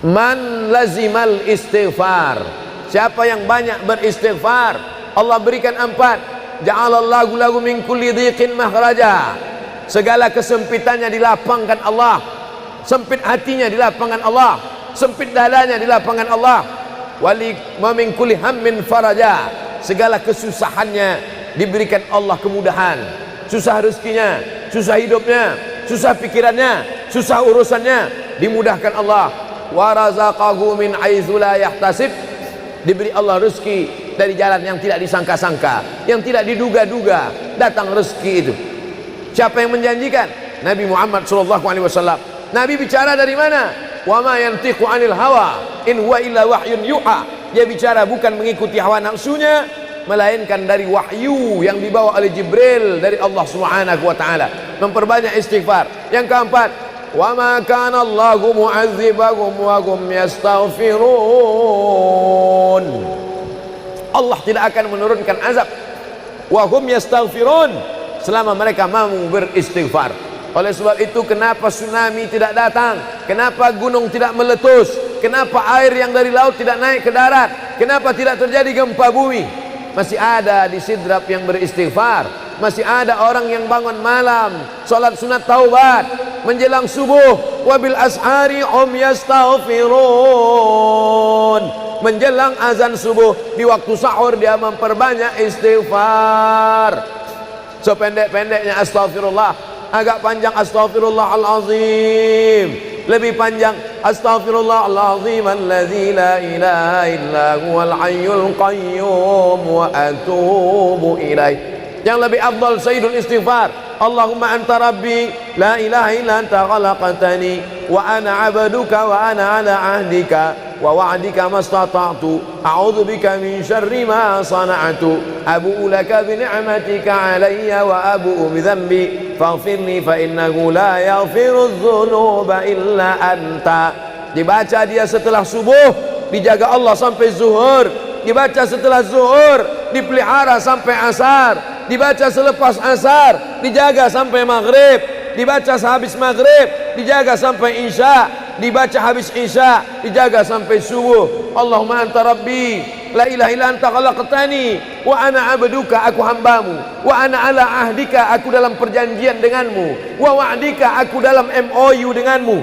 Man lazimal istighfar, siapa yang banyak beristighfar, Allah berikan 4. Ja'alallahu lahu min kulli dhiqin makhraja, segala kesempitannya dilapangkan Allah, sempit hatinya dilapangkan Allah, sempit dadanya dilapangkan Allah. Wali wa min kulli hammin faraja, segala kesusahannya diberikan Allah kemudahan. Susah rezekinya, susah hidupnya, susah pikirannya, susah urusannya, dimudahkan Allah. Wa razaqahu min haitsu la yahtasib, diberi Allah rezeki dari jalan yang tidak disangka-sangka, yang tidak diduga-duga, datang rezeki itu. Siapa yang menjanjikan? Nabi Muhammad SAW. Nabi bicara dari mana? Wa ma yantiqu 'anil hawa in huwa illa wahyun yuha. Dia bicara bukan mengikuti hawa nafsunya, melainkan dari wahyu yang dibawa oleh Jibril dari Allah Subhanahu wa taala. Memperbanyak istighfar. Yang keempat, wa ma kana Allahu mu'adzibahum wa hum yastaghfirun. Allah tidak akan menurunkan azab wa hum yastaghfirun selama mereka mau beristighfar. Oleh sebab itu, kenapa tsunami tidak datang? Kenapa gunung tidak meletus? Kenapa air yang dari laut tidak naik ke darat? Kenapa tidak terjadi gempa bumi? Masih ada di Sidrap yang beristighfar. Masih ada orang yang bangun malam, salat sunat taubat menjelang subuh. Wabil ashari hum yastaghfirun. Menjelang azan subuh, di waktu sahur dia memperbanyak istighfar. Sependek-pendeknya astaghfirullah, agak panjang astaghfirullahalazim, lebih panjang astaghfirullahalazim alladzi la ilaha illa huwal hayyul qayyum wa atubu ilaih. Yang lebih afdal sayyidul istighfar, Allahumma anta rabbi la ilaha illa anta khalaqtani wa ana 'abduka wa ana 'ala 'ahdika wa wa'dika mastata'tu a'udzu bika min syarri ma sana'tu abu'u laka bi ni'matika 'alayya wa abu'u bi dhanbi faghfirli fa innahu la yaghfiru dzunuba illa anta. Dibaca dia setelah subuh, dijaga Allah sampai zuhur. Dibaca setelah zuhur, dipelihara sampai asar. Dibaca selepas asar, dijaga sampai maghrib. Dibaca sehabis maghrib, dijaga sampai isya. Dibaca habis isya, dijaga sampai subuh. Allahumma anta rabbi la ilaha illa anta khalaqtani wa ana 'abduka, aku hambamu, wa ana 'ala ahdika, aku dalam perjanjian denganmu, wa wa'dika, aku dalam MOU denganmu,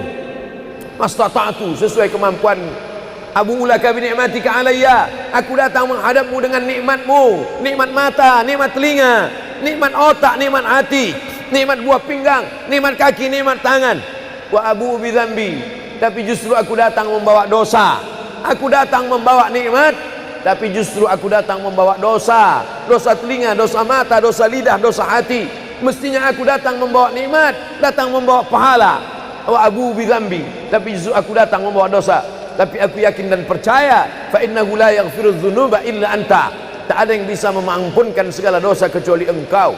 mastata'tu, sesuai kemampuanmu. Abu ulaka bi ni'matika alayya, aku datang menghadapmu dengan nikmatmu, nikmat mata, nikmat telinga, nikmat otak, nikmat hati, nikmat buah pinggang, nikmat kaki, nikmat tangan. Wa abu bi dzambi, tapi justru aku datang membawa dosa. Aku datang membawa nikmat, tapi justru aku datang membawa dosa. Dosa telinga, dosa mata, dosa lidah, dosa hati. Mestinya aku datang membawa nikmat, datang membawa pahala. Wa abu bi dzambi, tapi justru aku datang membawa dosa. Tapi aku yakin dan percaya, fa innahu la yaghfiru dzunuba illa anta, tak ada yang bisa mengampunkan segala dosa kecuali engkau.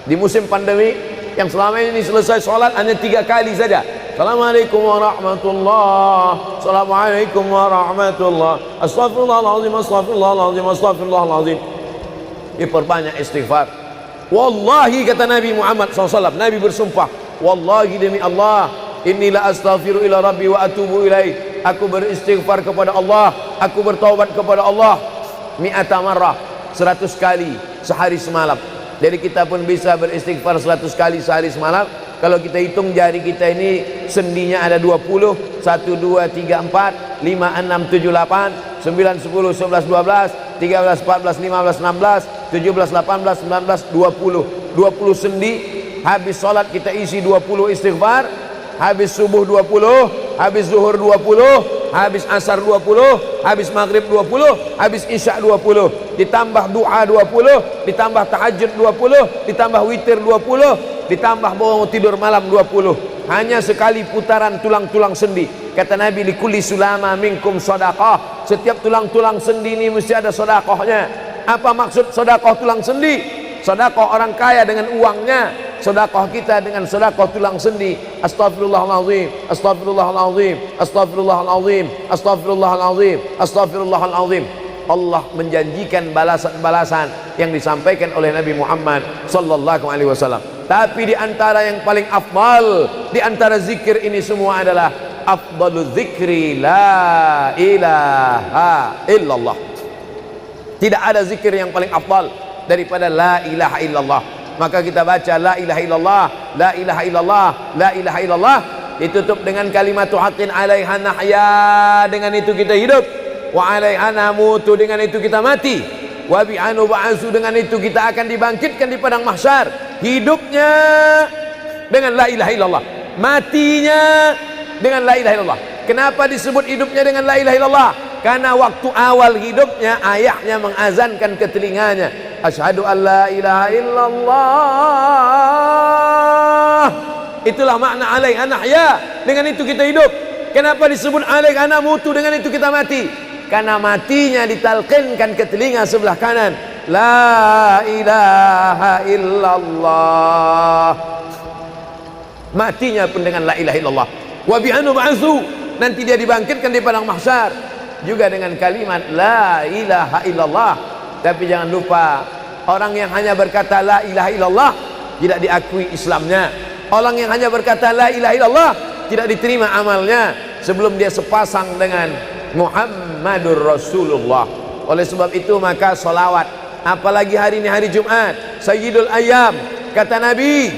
Di musim pandemi yang selama ini selesai sholat hanya 3 kali saja. Assalamualaikum warahmatullah, assalamualaikum warahmatullah, astaghfirullahaladzim, astaghfirullahaladzim, astaghfirullahaladzim. Diperbanyak istighfar. Wallahi, kata Nabi Muhammad SAW, Nabi bersumpah, wallahi demi Allah, inni la astaghfiru ila rabbi wa atubu ilaih, aku beristighfar kepada Allah, aku bertaubat kepada Allah mi'ata marrah, 100 kali sehari semalam. Jadi kita pun bisa beristighfar 100 kali sehari semalam. Kalau kita hitung jari kita ini sendinya ada 20, 1, 2, 3, 4, 5, 6, 7, 8, 9, 10, 11, 12, 13, 14, 15, 16, 17, 18, 19, 20. 20 sendi. Habis sholat kita isi 20 istighfar, habis subuh 20, habis zuhur 20, habis asar 20, habis maghrib 20, habis isya 20, ditambah doa 20, ditambah tahajud 20, ditambah witir 20, ditambah bangun tidur malam 20. Hanya sekali putaran tulang-tulang sendi. Kata Nabi, likulli sulama minkum sedekah, setiap tulang-tulang sendi ini mesti ada sedekahnya. Apa maksud sedekah tulang sendi? Sedekah orang kaya dengan uangnya, sedekah kita dengan sedekah tulang sendi. Astaghfirullahalazim, astaghfirullahalazim, astaghfirullahalazim, astaghfirullahalazim, astaghfirullahalazim. Allah menjanjikan balasan-balasan yang disampaikan oleh Nabi Muhammad sallallahu alaihi wasallam. Tapi di antara yang paling afdal di antara zikir ini semua adalah afdalu dzikri la ilaha illallah. Tidak ada zikir yang paling afdal daripada la ilaha illallah. Maka kita baca la ilaha illallah, la ilaha illallah, la ilaha illallah, ditutup dengan kalimatu haqqin 'alaiha nahya, dengan itu kita hidup, wa 'alaiha namutu, dengan itu kita mati, wa bi'anu ba'su, dengan itu kita akan dibangkitkan di padang mahsyar. Hidupnya dengan la ilaha illallah, matinya dengan la ilaha illallah. Kenapa disebut hidupnya dengan la ilaha illallah? Karena waktu awal hidupnya ayahnya mengazankan ke telinganya, asyhadu an la ilaha illallah. Itulah makna alaiha nahya, dengan itu kita hidup. Kenapa disebut alaiha namutu, dengan itu kita mati? Karena matinya ditalqinkan ke telinga sebelah kanan, la ilaha illallah. Matinya pun dengan la ilaha illallah. Wa bi'anu ba'su, nanti dia dibangkitkan di padang mahsyar juga dengan kalimat la ilaha illallah. Tapi jangan lupa, orang yang hanya berkata la ilaha illallah tidak diakui Islamnya. Orang yang hanya berkata la ilaha illallah tidak diterima amalnya sebelum dia sepasang dengan Muhammadur Rasulullah. Oleh sebab itu maka salawat, apalagi hari ini hari Jumat, Sayyidul Ayyam, kata Nabi,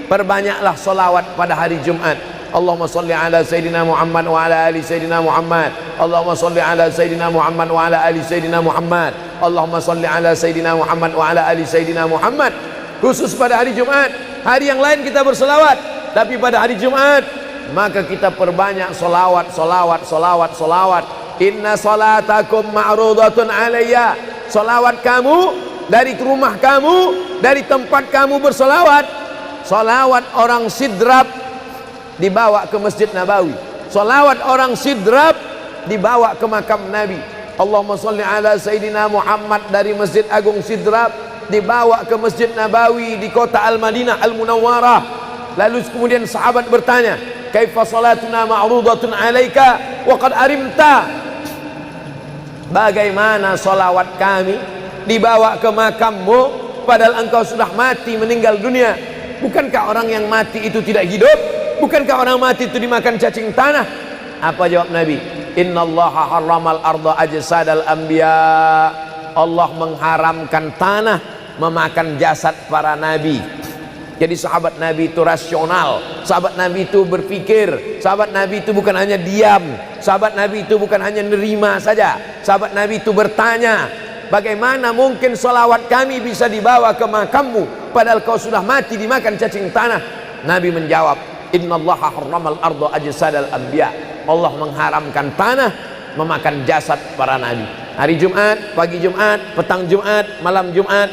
perbanyaklah salawat pada hari Jumat. Allahumma salli ala Sayyidina Muhammad wa ala ali Sayyidina Muhammad. Allahumma salli ala Sayyidina Muhammad wa ala ali Sayyidina Muhammad. Allahumma salli ala Sayyidina Muhammad wa ala ali Sayyidina Muhammad. Khusus pada hari Jumat. Hari yang lain kita berselawat, tapi pada hari Jumat maka kita perbanyak solawat, solawat, solawat, solawat. Inna salatakum ma'rudatun alayya. Solawat kamu dari rumah kamu, dari tempat kamu bersolawat. Solawat orang sidrap dibawa ke Masjid Nabawi. Salawat orang sidrap dibawa ke makam Nabi. Allahumma salli ala Sayyidina Muhammad dari Masjid Agung Sidrap dibawa ke Masjid Nabawi di kota Al-Madinah Al-Munawwarah. Lalu kemudian sahabat bertanya, kaifa salatuna ma'rudatun alaika wa qad arimta? Bagaimana salawat kami dibawa ke makammu padahal engkau sudah mati, meninggal dunia? Bukankah orang yang mati itu tidak hidup? Bukankah orang mati itu dimakan cacing tanah? Apa jawab Nabi? Innallaha harramal arda ajsadal anbiya. Allah mengharamkan tanah memakan jasad para nabi. Jadi sahabat Nabi itu rasional, sahabat Nabi itu berpikir, sahabat Nabi itu bukan hanya diam, sahabat Nabi itu bukan hanya nerima saja, sahabat Nabi itu bertanya, bagaimana mungkin salawat kami bisa dibawa ke makammu padahal kau sudah mati dimakan cacing tanah? Nabi menjawab, innallaha harramal arda ajsadal anbiya. Allah mengharamkan tanah memakan jasad para nabi. Hari Jumat, pagi Jumat, petang Jumat, malam Jumat,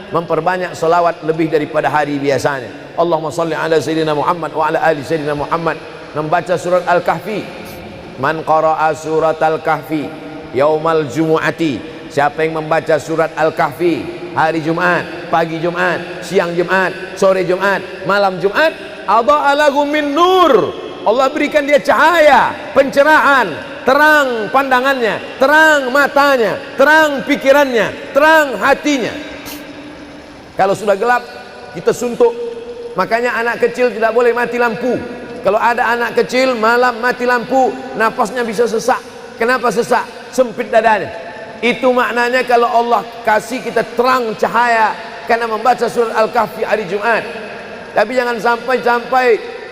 memperbanyak salawat lebih daripada hari biasanya. Allahumma salli ala Sayyidina Muhammad wa ala ali Sayyidina Muhammad. Membaca surat Al-Kahfi. Man qara'a surat Al-Kahfi yaumal jumu'ati. Siapa yang membaca surat Al-Kahfi hari Jumat, pagi Jumat, siang Jumat, sore Jumat, malam Jumat, adha'a lahu min nur. Allah berikan dia cahaya, pencerahan, terang pandangannya, terang matanya, terang pikirannya, terang hatinya. Kalau sudah gelap, kita suntuk. Makanya anak kecil tidak boleh mati lampu. Kalau ada anak kecil malam mati lampu, nafasnya bisa sesak. Kenapa sesak? Sempit dadanya. Itu maknanya kalau Allah kasih kita terang cahaya karena membaca surat Al-Kahfi hari Jumat. Tapi jangan sampai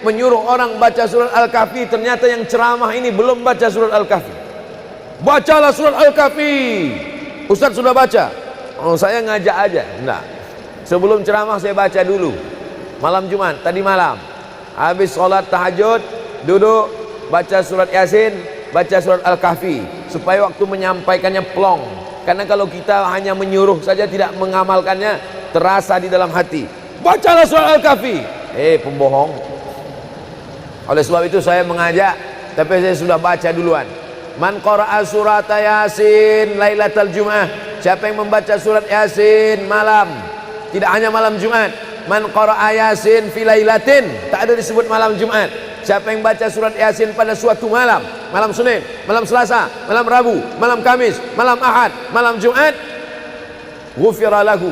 menyuruh orang baca surat Al-Kahfi, ternyata yang ceramah ini belum baca surat Al-Kahfi. Bacalah surat Al-Kahfi. Ustaz sudah baca? Oh, saya ngajak aja. Enggak. Sebelum ceramah saya baca dulu. Malam Jumat, tadi malam. Habis sholat tahajud, duduk, baca surat Yasin, baca surat Al-Kahfi. Supaya waktu menyampaikannya plong. Karena kalau kita hanya menyuruh saja tidak mengamalkannya, terasa di dalam hati. Bacalah surat Al-Kahfi. Pembohong. Oleh sebab itu saya mengajak, tapi saya sudah baca duluan. Man qara'a surat Yasin lailatal Jum'ah. Siapa yang membaca surat Yasin malam, tidak hanya malam Jumat. Man qara'a Yasin fi lailatin, tak ada disebut malam Jumat. Siapa yang baca surat Yasin pada suatu malam, malam Senin, malam Selasa, malam Rabu, malam Kamis, malam Ahad, malam Jumat, ghufira lahu,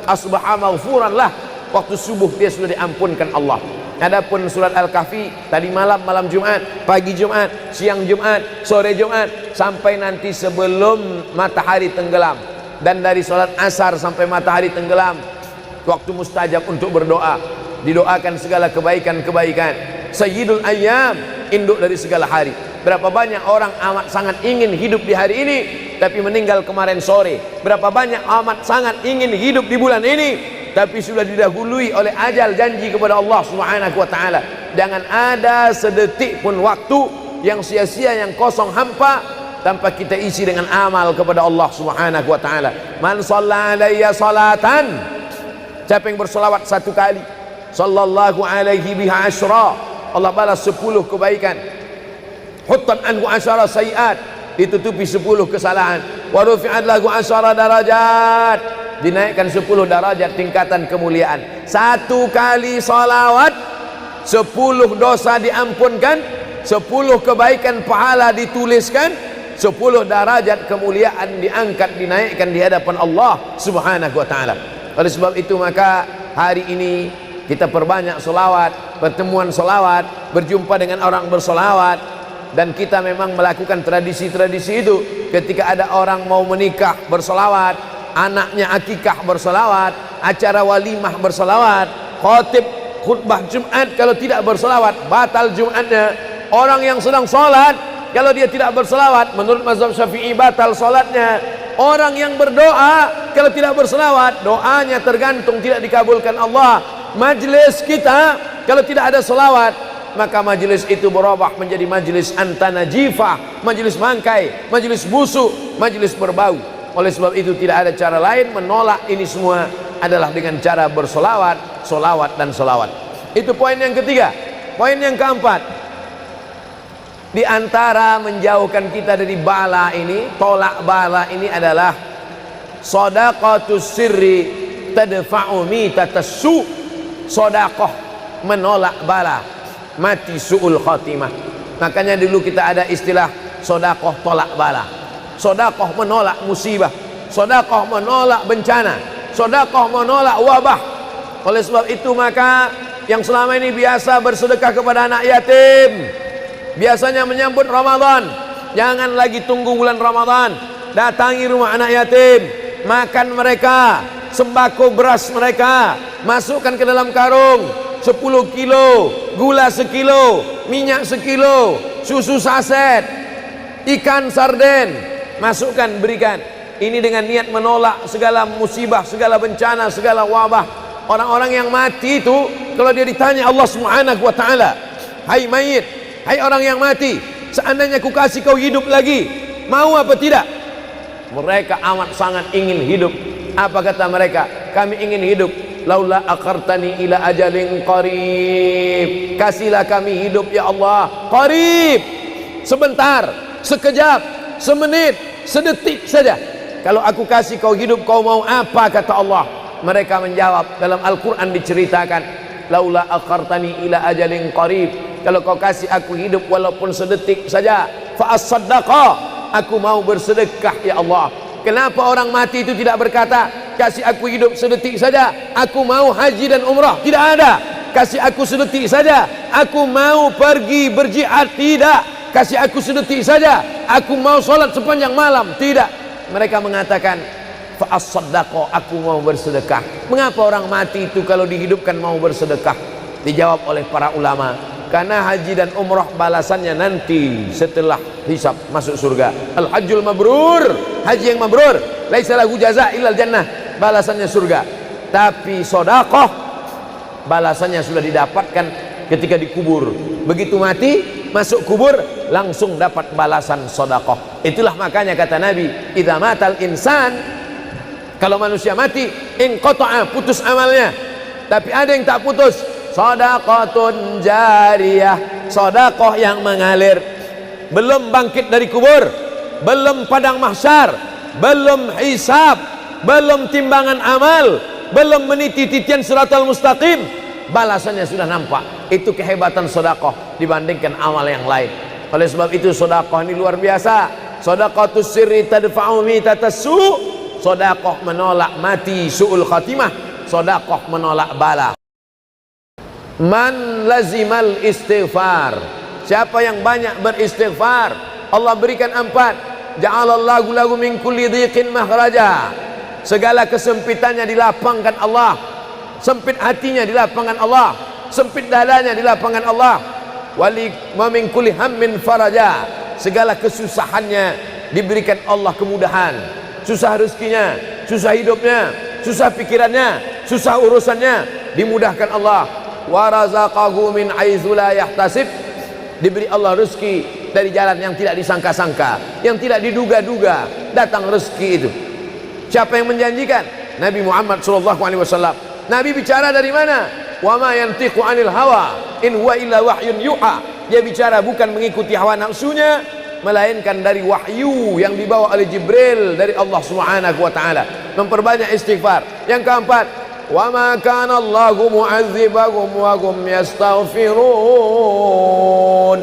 asbaha maghfuran lah. Waktu subuh dia sudah diampunkan Allah. Adapun surat Al-Kahfi tadi malam, malam Jumat, pagi Jumat, siang Jumat, sore Jumat, sampai nanti sebelum matahari tenggelam. Dan dari salat asar sampai matahari tenggelam, waktu mustajab untuk berdoa, didoakan segala kebaikan-kebaikan. Sayyidul ayyam, induk dari segala hari. Berapa banyak orang amat sangat ingin hidup di hari ini tapi meninggal kemarin sore. Berapa banyak amat sangat ingin hidup di bulan ini tapi sudah didahului oleh ajal, janji kepada Allah Subhanahu wa taala. Jangan ada sedetik pun waktu yang sia-sia, yang kosong hampa tanpa kita isi dengan amal kepada Allah Subhanahu wa taala. Man shalla alayya salatan, siapa yang bersolawat satu kali, sallallahu alaihi biha asyra, Allah balas 10 kebaikan. Huttan anhu asyara sayiat, ditutupi 10 kesalahan. Wa rufi'at lahu asyara darajat, dinaikkan 10 darajat tingkatan kemuliaan. Satu kali salawat 10 dosa diampunkan, 10 kebaikan pahala dituliskan, 10 derajat kemuliaan diangkat, dinaikkan di hadapan Allah Subhanahu wa taala. Oleh sebab itu maka hari ini kita perbanyak solawat, pertemuan solawat, berjumpa dengan orang bersolawat. Dan kita memang melakukan tradisi-tradisi itu. Ketika ada orang mau menikah bersolawat, anaknya akikah bersolawat, acara walimah bersolawat, khotib khutbah Jumat kalau tidak bersolawat batal Jumatnya. Orang yang sedang sholat kalau dia tidak bersolawat menurut mazhab Syafi'i batal sholatnya. Orang yang berdoa kalau tidak bersolawat doanya tergantung tidak dikabulkan Allah. Majlis kita kalau tidak ada solawat maka majlis itu berubah menjadi majlis antanajifah, majlis mangkai, majlis busuk, majlis berbau. Oleh sebab itu tidak ada cara lain menolak ini semua adalah dengan cara bersolawat, solawat dan solawat. Itu poin yang ketiga. Poin yang keempat, di antara menjauhkan kita dari bala ini, tolak bala ini adalah shadaqatus sirri tadfa'u mitatas su. Sedekah menolak bala, mati su'ul khatimah. Makanya dulu kita ada istilah sedekah tolak bala. Sedekah menolak musibah, sedekah menolak bencana, sedekah menolak wabah. Oleh sebab itu maka yang selama ini biasa bersedekah kepada anak yatim, biasanya menyambut Ramadan, jangan lagi tunggu bulan Ramadan, datangi rumah anak yatim, makan mereka, sembako beras mereka, masukkan ke dalam karung 10 kilo, gula sekilo, minyak sekilo, susu saset, ikan sarden, masukkan, berikan. Ini dengan niat menolak segala musibah, segala bencana, segala wabah. Orang-orang yang mati itu kalau dia ditanya Allah Subhanahu wa taala, hai mayit, hai orang yang mati, seandainya ku kasih kau hidup lagi, mau apa tidak? Mereka amat sangat ingin hidup. Apa kata mereka? Kami ingin hidup. Laula akhartani ila ajalin qarib, kasihlah kami hidup ya Allah qarib, sebentar, sekejap, semenit, sedetik saja. Kalau aku kasih kau hidup, kau mau apa? Kata Allah. Mereka menjawab, dalam Al-Quran diceritakan, laula akhartani ila ajalin qarib, kalau kau kasih aku hidup walaupun sedetik saja, fa as-saddaqa, aku mau bersedekah ya Allah. Kenapa orang mati itu tidak berkata, kasih aku hidup sedetik saja, aku mau haji dan umrah? Tidak ada. Kasih aku sedetik saja, aku mau pergi berjihad? Tidak. Kasih aku sedetik saja, aku mau sholat sepanjang malam? Tidak. Mereka mengatakan, fa as-saddaqa, aku mau bersedekah. Mengapa orang mati itu kalau dihidupkan mau bersedekah? Dijawab oleh para ulama, karena haji dan umrah balasannya nanti setelah hisab masuk surga. Al-hajjul mabrur, haji yang mabrur, laisa lahu jaza illal jannah, balasannya surga. Tapi sedekah balasannya sudah didapatkan ketika dikubur. Begitu mati masuk kubur langsung dapat balasan sedekah. Itulah makanya kata Nabi, idza matal insan, kalau manusia mati inqata'a, putus amalnya. Tapi ada yang tak putus, shadaqatun jariyah, sedekah yang mengalir. Belum bangkit dari kubur, belum padang mahsyar, belum hisab, belum timbangan amal, belum meniti titian siratal mustaqim, balasannya sudah nampak. Itu kehebatan sedekah dibandingkan amal yang lain. Oleh sebab itu sedekah ini luar biasa. Shadaqatus sirri tadfa'u mitatas su, sedekah menolak mati su'ul khatimah, sedekah menolak bala. Man lazimal istighfar, siapa yang banyak beristighfar, Allah berikan 4. Ja'alallahu lahu min kulli dhiqin makhraja, segala kesempitannya dilapangkan Allah, sempit hatinya dilapangkan Allah, sempit dadanya dilapangkan Allah. Wali wa min kulli hammin faraja, segala kesusahannya diberikan Allah kemudahan. Susah rezekinya, susah hidupnya, susah pikirannya, susah urusannya, dimudahkan Allah. Wa razaqahu min haitsu la yahtasib, diberi Allah rezeki dari jalan yang tidak disangka-sangka, yang tidak diduga-duga, datang rezeki itu. Siapa yang menjanjikan? Nabi Muhammad SAW. Nabi bicara dari mana? Wa ma yantiqu 'anil hawa in huwa illa wahyun yuha. Dia bicara bukan mengikuti hawa nafsunya, melainkan dari wahyu yang dibawa oleh Jibril dari Allah Subhanahu wa taala. Memperbanyak istighfar. Yang keempat, wa ma kana Allahu mu'adzibahum wa hum yastaghfirun.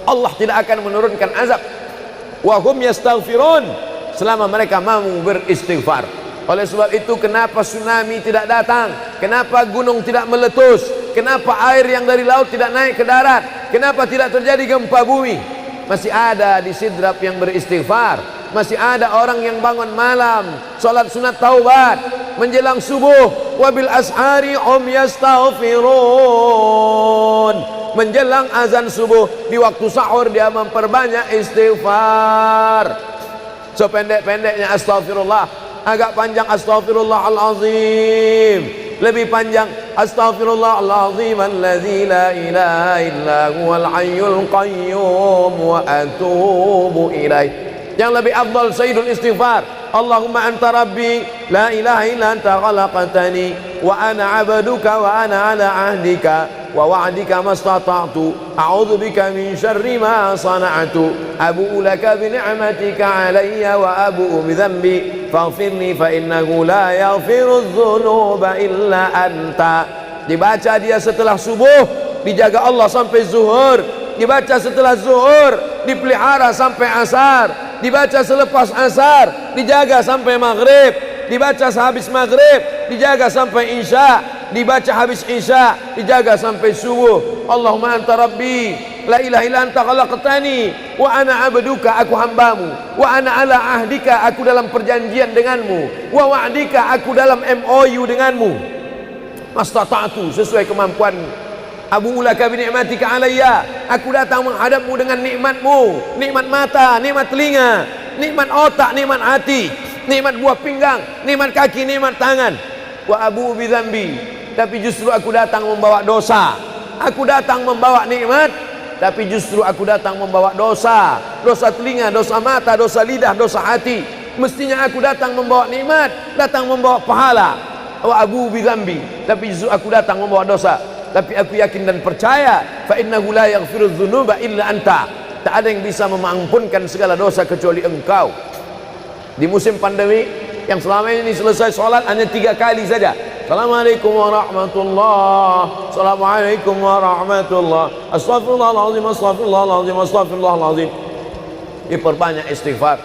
Allah tidak akan menurunkan azab wa hum yastaghfirun selama mereka mau beristighfar. Oleh sebab itu, kenapa tsunami tidak datang? Kenapa gunung tidak meletus? Kenapa air yang dari laut tidak naik ke darat? Kenapa tidak terjadi gempa bumi? Masih ada di Sidrap yang beristighfar. Masih ada orang yang bangun malam, salat sunat taubat menjelang subuh. Wabil ashari hum yastaghfirun. Menjelang azan subuh, di waktu sahur dia memperbanyak istighfar. Sependek-pendeknya astaghfirullah, agak panjang astaghfirullahalazim, lebih panjang astaghfirullahalazim alladzi la ilaha illa huwal hayyul qayyum wa atubu ilaih. Yang lebih afdal sayyidul istighfar, Allahumma anta rabbi la ilaha illa anta khalaqtani wa ana 'abduka wa ana 'ala 'ahdika wa wa'dika mastata'tu a'udzu bika min syarri ma sana'tu abu'u laka bi ni'matika 'alayya wa abu'u bi dhanbi faghfirli fa innahu la yaghfiru dzunuba illa anta. Dibaca dia setelah subuh, dijaga Allah sampai zuhur. Dibaca setelah zuhur, dipelihara sampai asar. Dibaca selepas asar, dijaga sampai maghrib. Dibaca sehabis maghrib, dijaga sampai isya. Dibaca habis isya, dijaga sampai subuh. Allahumma anta rabbi la ilaha illa anta khalaqtani wa ana 'abduka, aku hambamu, wa ana 'ala ahdika, aku dalam perjanjian denganmu, wa wa'dika, aku dalam MOU denganmu, mastata'tu, sesuai kemampuanmu. Abu ulaka bi ni'matika alayya, aku datang menghadapmu dengan nikmatmu, nikmat mata, nikmat telinga, nikmat otak, nikmat hati, nikmat buah pinggang, nikmat kaki, nikmat tangan. Wa abu bi dzambi, tapi justru aku datang membawa dosa. Aku datang membawa nikmat, tapi justru aku datang membawa dosa. Dosa telinga, dosa mata, dosa lidah, dosa hati. Mestinya aku datang membawa nikmat, datang membawa pahala. Wa abu bi dzambi, tapi justru aku datang membawa dosa. Tapi aku yakin dan percaya, fa innahu la yaghfiru dzunuba illa anta, tak ada yang bisa mengampunkan segala dosa kecuali engkau. Di musim pandemi yang selama ini selesai sholat hanya 3 kali saja. Assalamualaikum warahmatullah, assalamualaikum warahmatullah, astaghfirullahaladzim, astaghfirullahaladzim, astaghfirullahaladzim. Diperbanyak istighfar.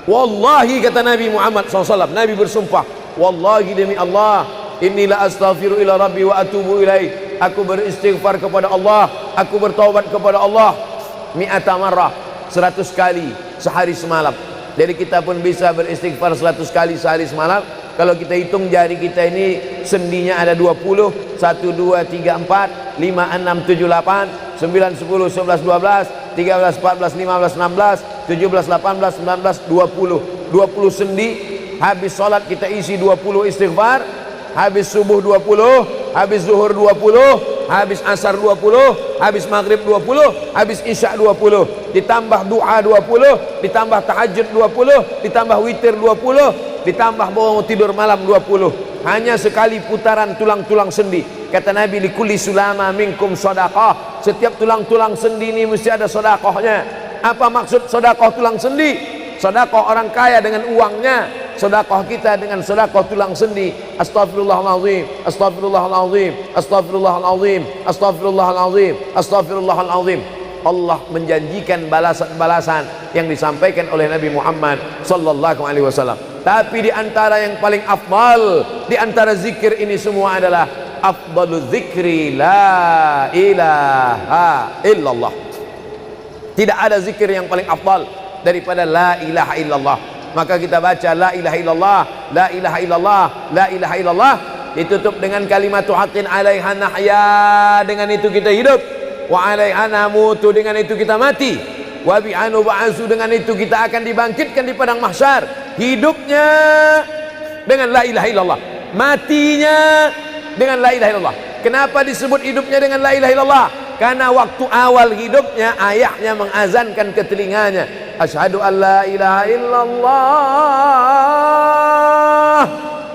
Wallahi, kata Nabi Muhammad SAW, Nabi bersumpah, wallahi demi Allah, inni la astaghfiru ila rabbi wa atubu ilaih, aku beristighfar kepada Allah, aku bertaubat kepada Allah mi'ata marrah, 100 kali sehari semalam. Jadi kita pun bisa beristighfar 100 kali sehari semalam. Kalau kita hitung jari kita ini sendinya ada 20, 1, 2, 3, 4, 5, 6, 7, 8, 9, 10, 11, 12, 13, 14, 15, 16, 17, 18, 19, 20. 20 sendi. Habis sholat kita isi 20 istighfar, habis subuh 20, habis zuhur 20, habis asar 20, habis maghrib 20, habis isya 20, ditambah doa 20, ditambah tahajud 20, ditambah witir 20, ditambah bangun tidur malam 20. Hanya sekali putaran tulang-tulang sendi. Kata Nabi, likulli sulama minkum sedekah, setiap tulang-tulang sendi ini mesti ada sedekahnya. Apa maksud sedekah tulang sendi? Sedekah orang kaya dengan uangnya, sedekah kita dengan sedekah tulang sendi. Astaghfirullahalazim, astaghfirullahalazim, astaghfirullahalazim, astaghfirullahalazim, astaghfirullahalazim. Allah menjanjikan balasan-balasan yang disampaikan oleh Nabi Muhammad sallallahu alaihi wasallam. Tapi di antara yang paling afdal di antara zikir ini semua adalah afdalu dzikri la ilaha illallah. Tidak ada zikir yang paling afdal daripada la ilaha illallah. Maka kita baca la ilaha illallah, la ilaha illallah, la ilaha illallah, ditutup dengan kalimatu haqqin 'alaiha nahya, dengan itu kita hidup, wa 'alaiha namutu, dengan itu kita mati, wa bi'anu ba'su, dengan itu kita akan dibangkitkan di padang mahsyar. Hidupnya dengan la ilaha illallah, matinya dengan la ilaha illallah. Kenapa disebut hidupnya dengan la ilaha illallah? Karena waktu awal hidupnya ayahnya mengazankan ke telinganya, asyhadu an la ilaha illallah.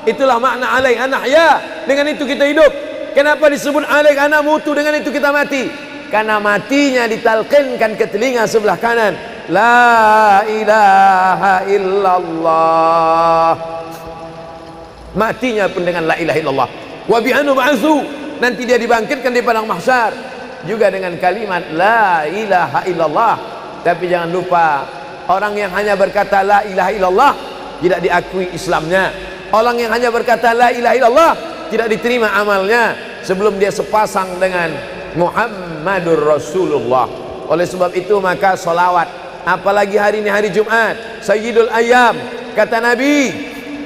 Itulah makna alaiha nahya, dengan itu kita hidup. Kenapa disebut alaiha namutu, dengan itu kita mati? Karena matinya ditalqinkan ke telinga sebelah kanan, la ilaha illallah. Matinya pun dengan la ilaha illallah. Wa bi'anu ba'su, nanti dia dibangkitkan di padang mahsyar juga dengan kalimat la ilaha illallah. Tapi jangan lupa, orang yang hanya berkata la ilaha illallah tidak diakui Islamnya. Orang yang hanya berkata la ilaha illallah tidak diterima amalnya sebelum dia sepasang dengan Muhammadur Rasulullah. Oleh sebab itu maka salawat, apalagi hari ini hari Jumat, Sayyidul Ayyam, kata Nabi,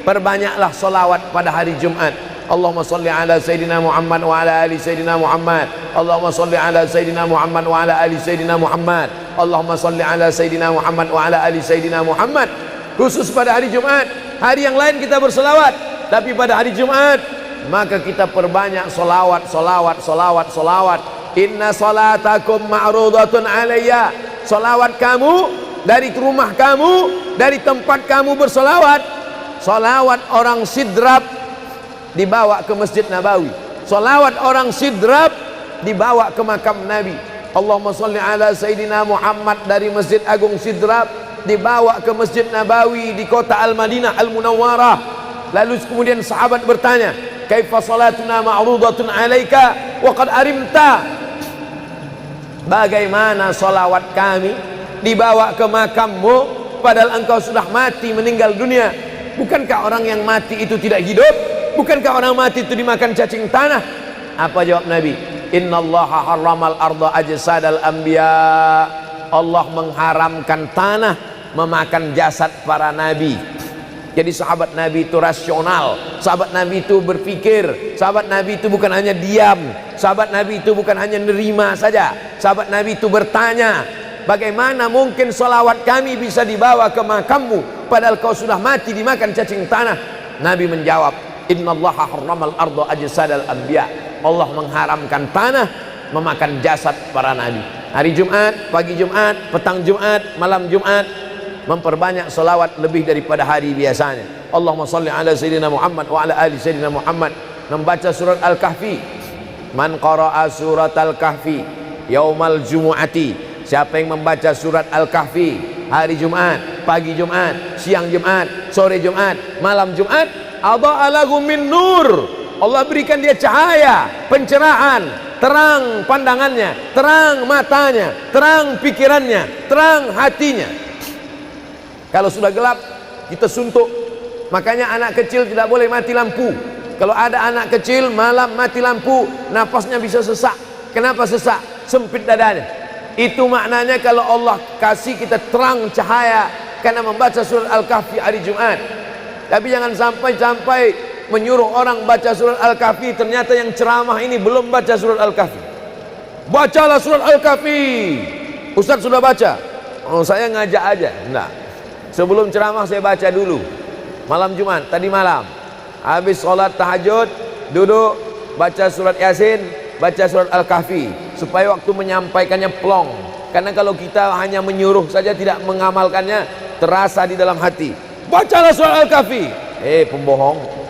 perbanyaklah salawat pada hari Jumat. Allahumma salli ala Sayyidina Muhammad wa ala ali Sayyidina Muhammad. Allahumma salli ala Sayyidina Muhammad wa ala ali Sayyidina Muhammad. Allahumma salli ala Sayyidina Muhammad wa ala ali Sayyidina Muhammad. Khusus pada hari Jumat. Hari yang lain kita berselawat, tapi pada hari Jumat maka kita perbanyak solawat, solawat, solawat, solawat. Inna salatakum ma'rudatun alayya. Solawat kamu dari rumah kamu, dari tempat kamu bersolawat. Solawat orang sidrap dibawa ke Masjid Nabawi. Solawat orang sidrap dibawa ke makam Nabi. Allahumma salli ala Sayyidina Muhammad dari Masjid Agung Sidrap dibawa ke Masjid Nabawi di kota Al-Madinah Al-Munawwarah. Lalu kemudian sahabat bertanya, kaifa salatuna ma'rudatun alaika wa qad arimta? Bagaimana solawat kami dibawa ke makammu padahal engkau sudah mati, meninggal dunia? Bukankah orang yang mati itu tidak hidup? Bukankah orang mati itu dimakan cacing tanah? Apa jawab Nabi? Innallaha harramal arda ajsadal anbiya. Allah mengharamkan tanah memakan jasad para nabi. Jadi sahabat Nabi itu rasional, sahabat Nabi itu berpikir, sahabat Nabi itu bukan hanya diam, sahabat Nabi itu bukan hanya nerima saja, sahabat Nabi itu bertanya, bagaimana mungkin salawat kami bisa dibawa ke makammu padahal kau sudah mati dimakan cacing tanah? Nabi menjawab, innallaha harramal arda ajsadal anbiya. Allah mengharamkan tanah memakan jasad para nabi. Hari Jumat, pagi Jumat, petang Jumat, malam Jumat, memperbanyak salawat lebih daripada hari biasanya. Allahumma salli ala Sayyidina Muhammad wa ala ali Sayyidina Muhammad. Membaca surat Al-Kahfi. Man qara'a surat Al-Kahfi yaumal jumu'ati. Siapa yang membaca surat Al-Kahfi hari Jumat, pagi Jumat, siang Jumat, sore Jumat, malam Jumat, adha'a lahu min nur. Allah berikan dia cahaya, pencerahan, terang pandangannya, terang matanya, terang pikirannya, terang hatinya. Kalau sudah gelap, kita suntuk. Makanya anak kecil tidak boleh mati lampu. Kalau ada anak kecil malam mati lampu, nafasnya bisa sesak. Kenapa sesak? Sempit dadanya. Itu maknanya kalau Allah kasih kita terang cahaya karena membaca surat Al-Kahfi hari Jumat. Tapi jangan sampai menyuruh orang baca surat Al-Kahfi, ternyata yang ceramah ini belum baca surat Al-Kahfi. Bacalah surat Al-Kahfi. Ustaz sudah baca? Oh, saya ngajak aja. Enggak. Sebelum ceramah saya baca dulu. Malam Jumat, tadi malam. Habis sholat tahajud, duduk, baca surat Yasin, baca surat Al-Kahfi. Supaya waktu menyampaikannya plong. Karena kalau kita hanya menyuruh saja tidak mengamalkannya, terasa di dalam hati. Bacalah surat Al-Kahfi. Pembohong.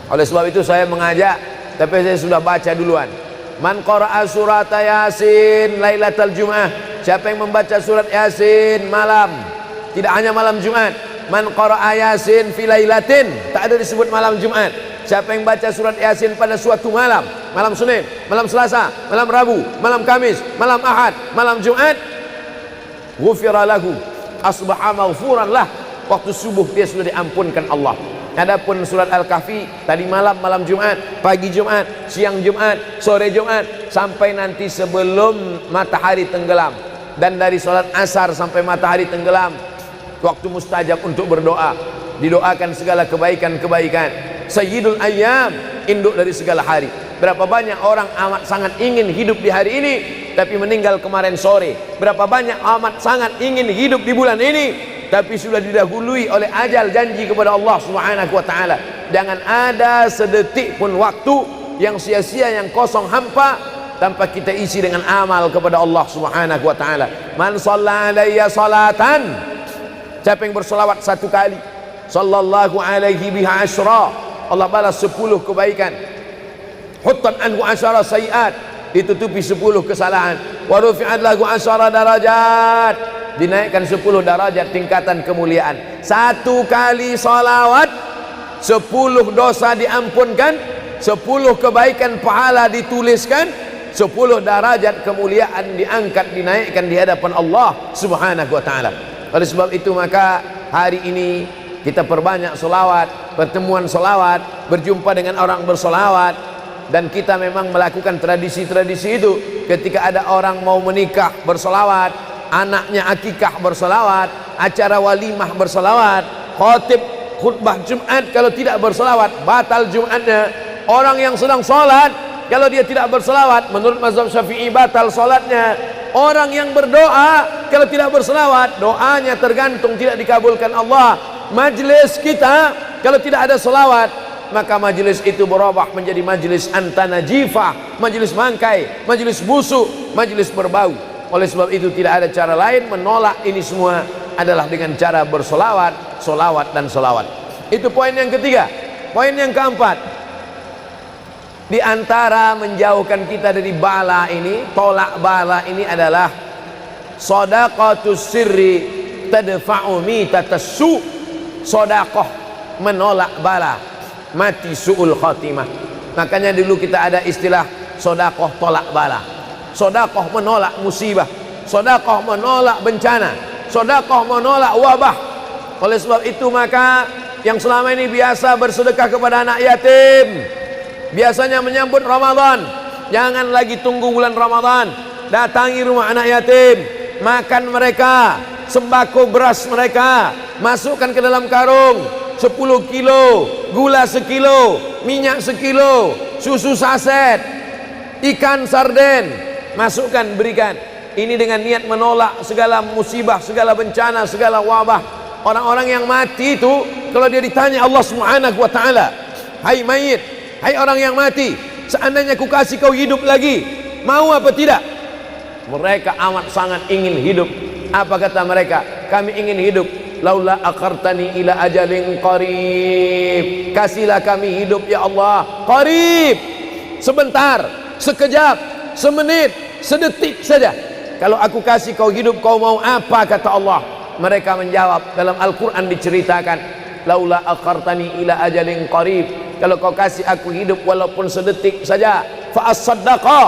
Oleh sebab itu saya mengajak, tapi saya sudah baca duluan. Man qara'a surat Yasin lailatal Jum'ah. Siapa yang membaca surat Yasin malam, tidak hanya malam Jumat. Man qara'a Yasin fi lailatin, tak ada disebut malam Jumat. Siapa yang baca surat Yasin pada suatu malam, malam Senin, malam Selasa, malam Rabu, malam Kamis, malam Ahad, malam Jumat, ghufira lahu, asbaha maghfuran lah. Waktu subuh dia sudah diampunkan Allah. Adapun surat Al-Kahfi tadi malam, malam Jumat, pagi Jumat, siang Jumat, sore Jumat, sampai nanti sebelum matahari tenggelam. Dan dari salat asar sampai matahari tenggelam, waktu mustajab untuk berdoa, didoakan segala kebaikan-kebaikan. Sayyidul ayyam, induk dari segala hari. Berapa banyak orang amat sangat ingin hidup di hari ini, tapi meninggal kemarin sore. Berapa banyak amat sangat ingin hidup di bulan ini, tapi sudah didahului oleh ajal, janji kepada Allah Subhanahu wa taala. Jangan ada sedetik pun waktu yang sia-sia, yang kosong hampa, tanpa kita isi dengan amal kepada Allah Subhanahu wa taala. Man shalla alayya salatan, siapa yang bersolawat satu kali, sallallahu alaihi biha asyra, Allah balas 10 kebaikan. Huttan anhu asyara sayiat, ditutupi 10 kesalahan. Wa rufi'at lahu asyara darajat, dinaikkan 10 darajat tingkatan kemuliaan. Satu kali salawat 10 dosa diampunkan, 10 kebaikan pahala dituliskan, 10 darajat kemuliaan diangkat, dinaikkan di hadapan Allah Subhanahu wa taala. Oleh sebab itu maka hari ini kita perbanyak solawat, pertemuan solawat, berjumpa dengan orang bersolawat. Dan kita memang melakukan tradisi-tradisi itu. Ketika ada orang mau menikah bersolawat, anaknya akikah bersolawat, acara walimah bersolawat, khotib khutbah Jumat kalau tidak bersolawat batal Jumatnya. Orang yang sedang sholat kalau dia tidak bersolawat, menurut mazhab Syafi'i batal sholatnya. Orang yang berdoa kalau tidak bersolawat, doanya tergantung tidak dikabulkan Allah. Majlis kita kalau tidak ada solawat, maka majlis itu berubah menjadi majlis antanajifah, majlis mangkai, majlis busuk, majlis berbau. Oleh sebab itu tidak ada cara lain menolak ini semua adalah dengan cara bersolawat, solawat dan solawat. Itu poin yang ketiga. Poin yang keempat, di antara menjauhkan kita dari bala ini, tolak bala ini adalah shadaqatus sirri tadfa'u mitatas su. Sedekah menolak bala, mati su'ul khatimah. Makanya dulu kita ada istilah sedekah tolak bala. Sedekah menolak musibah, sedekah menolak bencana, sedekah menolak wabah. Oleh sebab itu maka yang selama ini biasa bersedekah kepada anak yatim, biasanya menyambut Ramadan, jangan lagi tunggu bulan Ramadan, datangi rumah anak yatim, makan mereka, sembako beras mereka, masukkan ke dalam karung 10 kilo, gula sekilo, minyak sekilo, susu saset, ikan sarden, masukkan, berikan. Ini dengan niat menolak segala musibah, segala bencana, segala wabah. Orang-orang yang mati itu kalau dia ditanya Allah Subhanahu wa taala, hai mayit, hai orang yang mati, seandainya ku kasih kau hidup lagi, mau apa tidak? Mereka amat sangat ingin hidup. Apa kata mereka? Kami ingin hidup. Laula akhartani ila ajalin qarib, kasihlah kami hidup ya Allah qarib, sebentar, sekejap, semenit, sedetik saja. Kalau aku kasih kau hidup, kau mau apa? Kata Allah. Mereka menjawab, dalam Al-Quran diceritakan, laula akhartani ila ajalin qarib, kalau kau kasih aku hidup walaupun sedetik saja, fa as-saddaqa,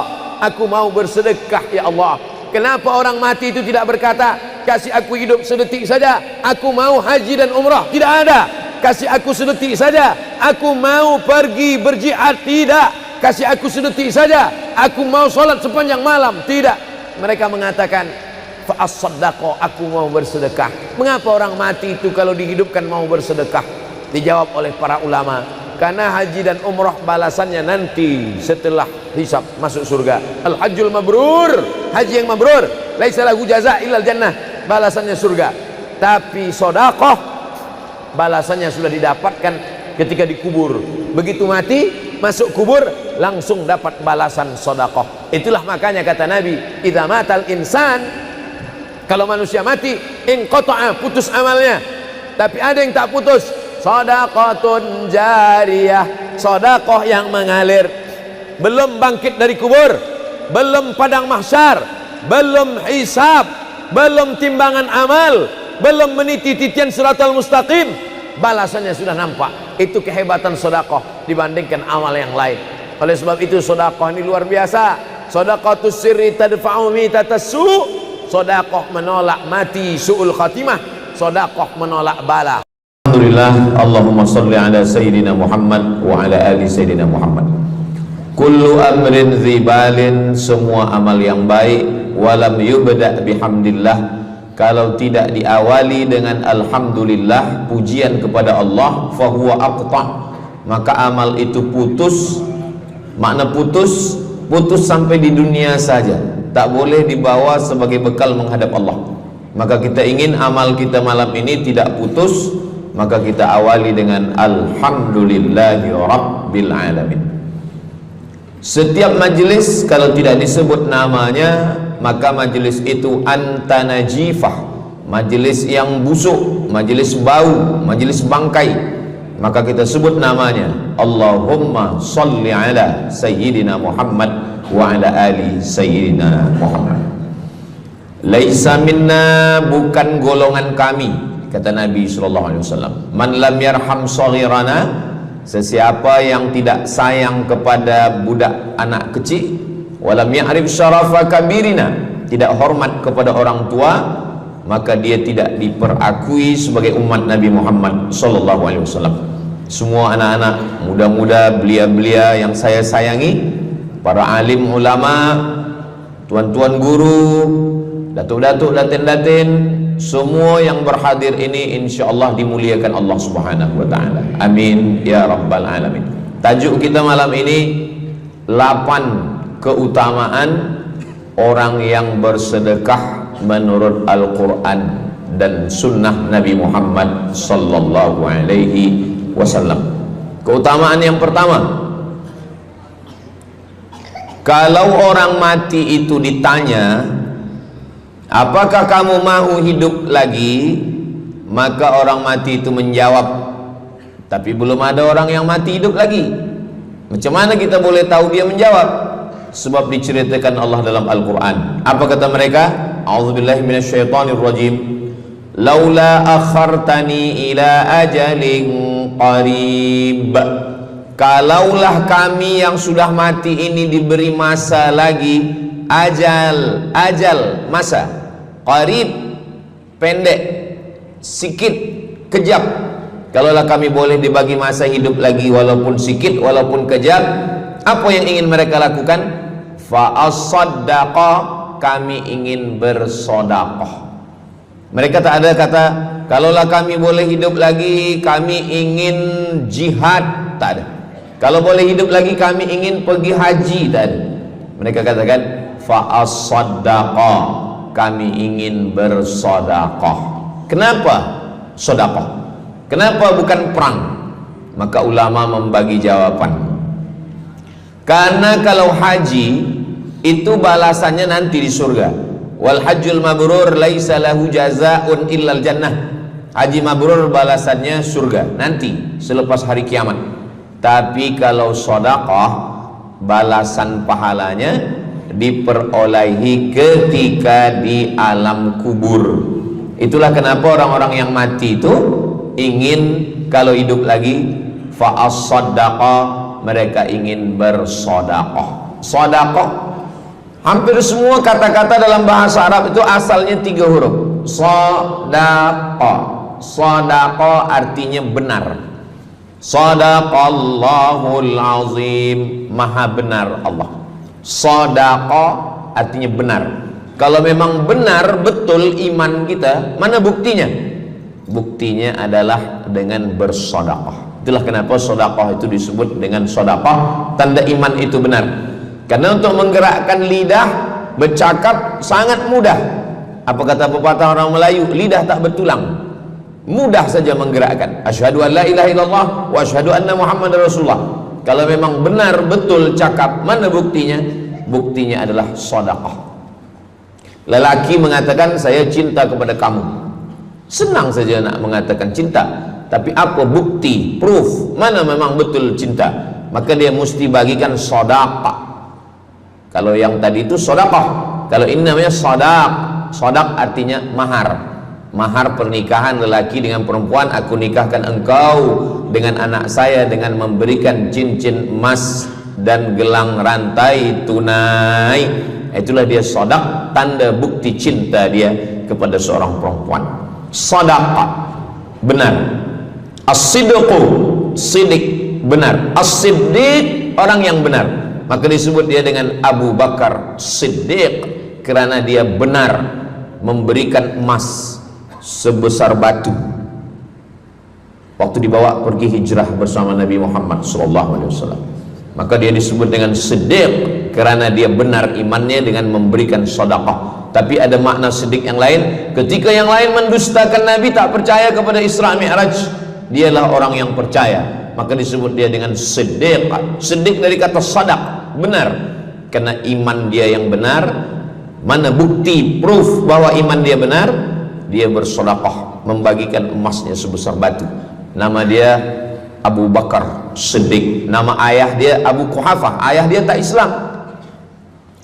aku mau bersedekah ya Allah. Kenapa orang mati itu tidak berkata, kasih aku hidup sedetik saja, aku mau haji dan umrah? Tidak ada. Kasih aku sedetik saja, aku mau pergi berjihad? Tidak. Kasih aku sedetik saja, aku mau sholat sepanjang malam? Tidak. Mereka mengatakan, fa as-saddaqa, aku mau bersedekah. Mengapa orang mati itu kalau dihidupkan mau bersedekah? Dijawab oleh para ulama, karena haji dan umrah balasannya nanti setelah hisab masuk surga. Al-hajjul mabrur, haji yang mabrur, laisa lahu jaza illal jannah, balasannya surga. Tapi sedekah balasannya sudah didapatkan ketika dikubur. Begitu mati masuk kubur langsung dapat balasan sedekah. Itulah makanya kata Nabi, idza matal insan, kalau manusia mati, inqata'a, putus amalnya. Tapi ada yang tak putus, shadaqatun jariyah, sedekah yang mengalir. Belum bangkit dari kubur, belum padang mahsyar, belum hisab, belum timbangan amal, belum meniti titian siratal mustaqim, balasannya sudah nampak. Itu kehebatan sedekah dibandingkan amal yang lain. Oleh sebab itu sedekah ini luar biasa. Shadaqatus sirri tadfa'u mitatas su, sedekah menolak mati su'ul khatimah, sedekah menolak bala. Alhamdulillah, Allahumma salli ala Sayyidina Muhammad wa ala ali Sayyidina Muhammad. Kullu amrin zibalin, semua amal yang baik, walam yubda' bihamdillah, kalau tidak diawali dengan alhamdulillah, pujian kepada Allah, fahuwa aqta', maka amal itu putus. Makna putus, putus sampai di dunia saja, tak boleh dibawa sebagai bekal menghadap Allah. Maka kita ingin amal kita malam ini tidak putus, maka kita awali dengan alhamdulillahi rabbil alamin. Setiap majelis kalau tidak disebut namanya, maka majelis itu antanajifah, majelis yang busuk, majelis bau, majelis bangkai. Maka kita sebut namanya, Allahumma salli ala Sayyidina Muhammad wa ala ali Sayyidina Muhammad. Laisa minna, bukan golongan kami, kata Nabi SAW. Man lam yarham saghirana, sesiapa yang tidak sayang kepada budak anak kecil, walam ya'rif syarafa kabirina, tidak hormat kepada orang tua, maka dia tidak diperakui sebagai umat Nabi Muhammad SAW. Semua anak-anak muda-muda, belia-belia yang saya sayangi, para alim ulama, tuan-tuan guru, datuk-datuk, datin-datin, semua yang berhadir ini insyaallah dimuliakan Allah Subhanahu wa taala. Amin ya rabbal alamin. Tajuk kita malam ini 8 keutamaan orang yang bersedekah menurut Al-Qur'an dan sunnah Nabi Muhammad sallallahu alaihi wasallam. Keutamaan yang pertama, kalau orang mati itu ditanya, apakah kamu mau hidup lagi? Maka orang mati itu menjawab, tapi belum ada orang yang mati hidup lagi. Macam mana kita boleh tahu dia menjawab? Sebab diceritakan Allah dalam Al-Quran. Apa kata mereka? A'udzubillahi minasyaitonirrajim. Laula akhartani ila ajalin qarib, kalaulah kami yang sudah mati ini diberi masa lagi, ajal masa, qarib pendek, sikit, kejap. Kalaulah kami boleh dibagi masa hidup lagi walaupun sikit, walaupun kejap, apa yang ingin mereka lakukan? Fa as-saddaqa, kami ingin bersodaqah. Mereka tak ada kata, kalaulah kami boleh hidup lagi, kami ingin jihad, tak ada. Kalau boleh hidup lagi, kami ingin pergi haji, tak ada. Mereka katakan, fa as-saddaqa, kami ingin bersodaqah. Kenapa sodaqah? Kenapa bukan perang? Maka ulama membagi jawaban. Karena kalau haji itu balasannya nanti di surga. Wal hajjul mabrur laisa lahu jazaa'un illal jannah. Haji mabrur balasannya surga nanti selepas hari kiamat. Tapi kalau sedekah, balasan pahalanya diperolehi ketika di alam kubur. Itulah kenapa orang-orang yang mati itu ingin kalau hidup lagi, fa as-sadaqah, mereka ingin bersedekah. Sedekah, hampir semua kata-kata dalam bahasa Arab itu asalnya 3 huruf. Sadaqah. Sadaqah artinya benar. Sadaqallahul azim, maha benar Allah. Sadaqah artinya benar. Kalau memang benar betul iman kita, mana buktinya? Buktinya adalah dengan bersedekah. Itulah kenapa sedekah itu disebut dengan sedekah, tanda iman itu benar. Karena untuk menggerakkan lidah bercakap sangat mudah. Apa kata pepatah orang Melayu? Lidah tak bertulang. Mudah saja menggerakkan. Asyhadu an la ilaha illallah wa asyhadu anna Muhammadar Rasulullah. Kalau memang benar betul cakap, mana buktinya? Buktinya adalah sedekah. Lelaki mengatakan saya cinta kepada kamu. Senang saja nak mengatakan cinta, tapi apa bukti, proof mana memang betul cinta? Maka dia mesti bagikan sedekah. Kalau yang tadi itu sedekah, kalau ini namanya sadaq. Sadaq artinya mahar. Mahar pernikahan lelaki dengan perempuan, aku nikahkan engkau dengan anak saya dengan memberikan cincin emas dan gelang rantai tunai. Itulah dia sadaq, tanda bukti cinta dia kepada seorang perempuan. Sadaqah, benar. As-sidqu, sidik, benar. As-siddiq, orang yang benar. Maka disebut dia dengan Abu Bakar Siddiq, kerana dia benar memberikan emas sebesar batu waktu dibawa pergi hijrah bersama Nabi Muhammad SAW. Maka dia disebut dengan Siddiq kerana dia benar imannya dengan memberikan sedekah. Tapi ada makna siddiq yang lain, ketika yang lain mendustakan Nabi, tak percaya kepada Isra Mi'raj, dialah orang yang percaya, maka disebut dia dengan Siddiq. Siddiq dari kata sadaq, benar, karena iman dia yang benar. Mana bukti, proof bahwa iman dia benar? Dia bersedekah, membagikan emasnya sebesar batu. Nama dia Abu Bakar Siddiq. Nama ayah dia Abu Quhafah. Ayah dia tak Islam.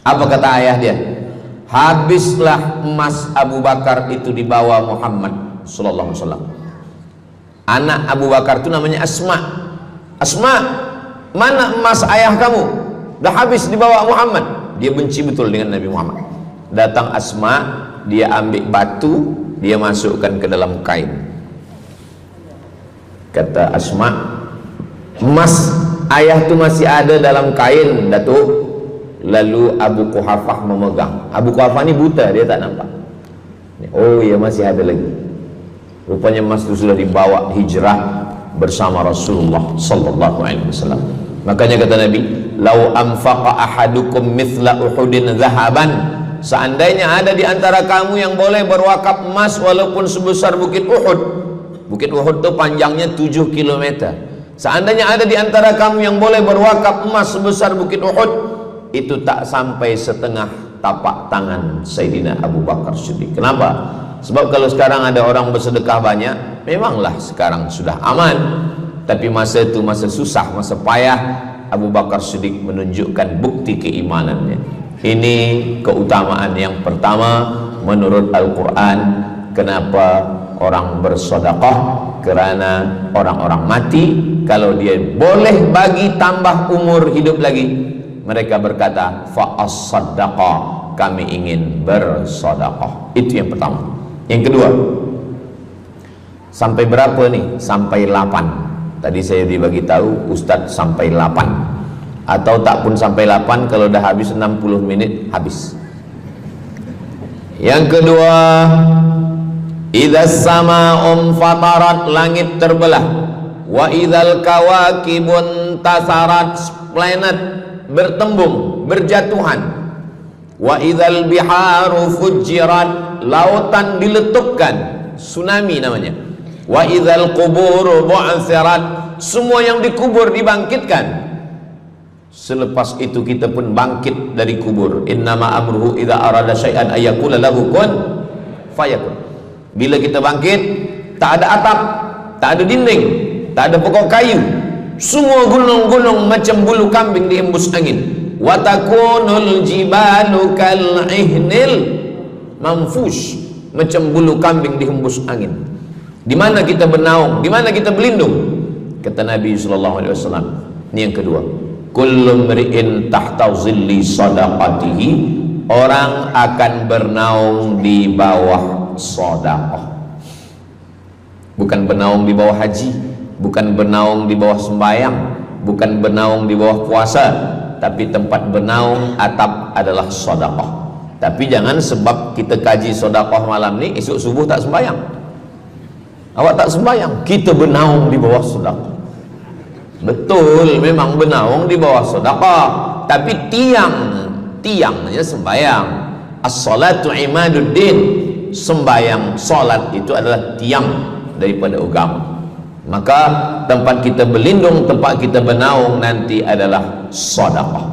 Apa kata ayah dia? Habislah emas Abu Bakar itu dibawa Muhammad sallallahu alaihi wasallam. Anak Abu Bakar itu namanya Asma. Asma, mana emas ayah kamu? Dah habis dibawa Muhammad. Dia benci betul dengan Nabi Muhammad. Datang Asma, dia ambil batu, dia masukkan ke dalam kain. Kata Asma, emas ayah tu masih ada dalam kain, Datuk. Lalu Abu Quhafah memegang. Abu Quhafah ni buta, dia tak nampak. Oh ya, masih ada lagi. Rupanya emas itu sudah dibawa hijrah bersama Rasulullah sallallahu alaihi wasallam. Makanya kata Nabi, "Lau anfaqa ahadukum mithla Uhudin zahaban." Seandainya ada di antara kamu yang boleh berwakaf emas walaupun sebesar Bukit Uhud. Bukit Uhud itu panjangnya 7 km. Seandainya ada di antara kamu yang boleh berwakaf emas sebesar Bukit Uhud, itu tak sampai setengah tapak tangan Sayyidina Abu Bakar Siddiq. Kenapa? Sebab kalau sekarang ada orang bersedekah banyak, memanglah sekarang sudah aman. Tapi masa itu masa susah, masa payah, Abu Bakar Siddiq menunjukkan bukti keimanannya. Ini keutamaan yang pertama menurut Al-Quran. Kenapa orang bersedekah? Karena orang-orang mati, kalau dia boleh bagi tambah umur hidup lagi, mereka berkata, fa'as-saddaqa, kami ingin bersedekah. Itu yang pertama. Yang kedua, sampai berapa nih? Sampai 8. Tadi saya dibagi tahu Ustadz sampai 8, atau tak pun sampai 8, kalau dah habis 60 menit habis. Yang kedua, idzas sama'um fatarat, langit terbelah, wa idzal kawakibun tasarat, planet bertembung, berjatuhan, wa idzal biharu fujirat, lautan diletupkan, tsunami namanya, wa idzal qubur bu'athirat, semua yang dikubur dibangkitkan. Selepas itu kita pun bangkit dari kubur. Innama amruhu idza arada syai'an ayyakula lahu kun fayakun. Bila kita bangkit, tak ada atap, tak ada dinding, tak ada pokok kayu, semua gunung-gunung macam bulu kambing dihembus angin. Wa takunul jibalu kal ihnil manfush, macam bulu kambing dihembus angin. Di mana kita bernaung, di mana kita berlindung? Kata Nabi sallallahu alaihi wasallam. Ini yang kedua. Kullu mri'in tahta zilli sadaqatihi, orang akan bernaung di bawah sedekah. Bukan bernaung di bawah haji, bukan bernaung di bawah sembahyang, bukan bernaung di bawah puasa, tapi tempat bernaung atap adalah sedekah. Tapi jangan sebab kita kaji sedekah malam ni, esok subuh tak sembahyang. Awak tak sembahyang, kita bernaung di bawah sedekah. Betul, memang bernaung di bawah sedekah, tapi tiangnya sembahyang. As-salatu imaduddin, sembahyang, salat itu adalah tiang daripada agama. Maka tempat kita berlindung, tempat kita bernaung nanti adalah sedekah.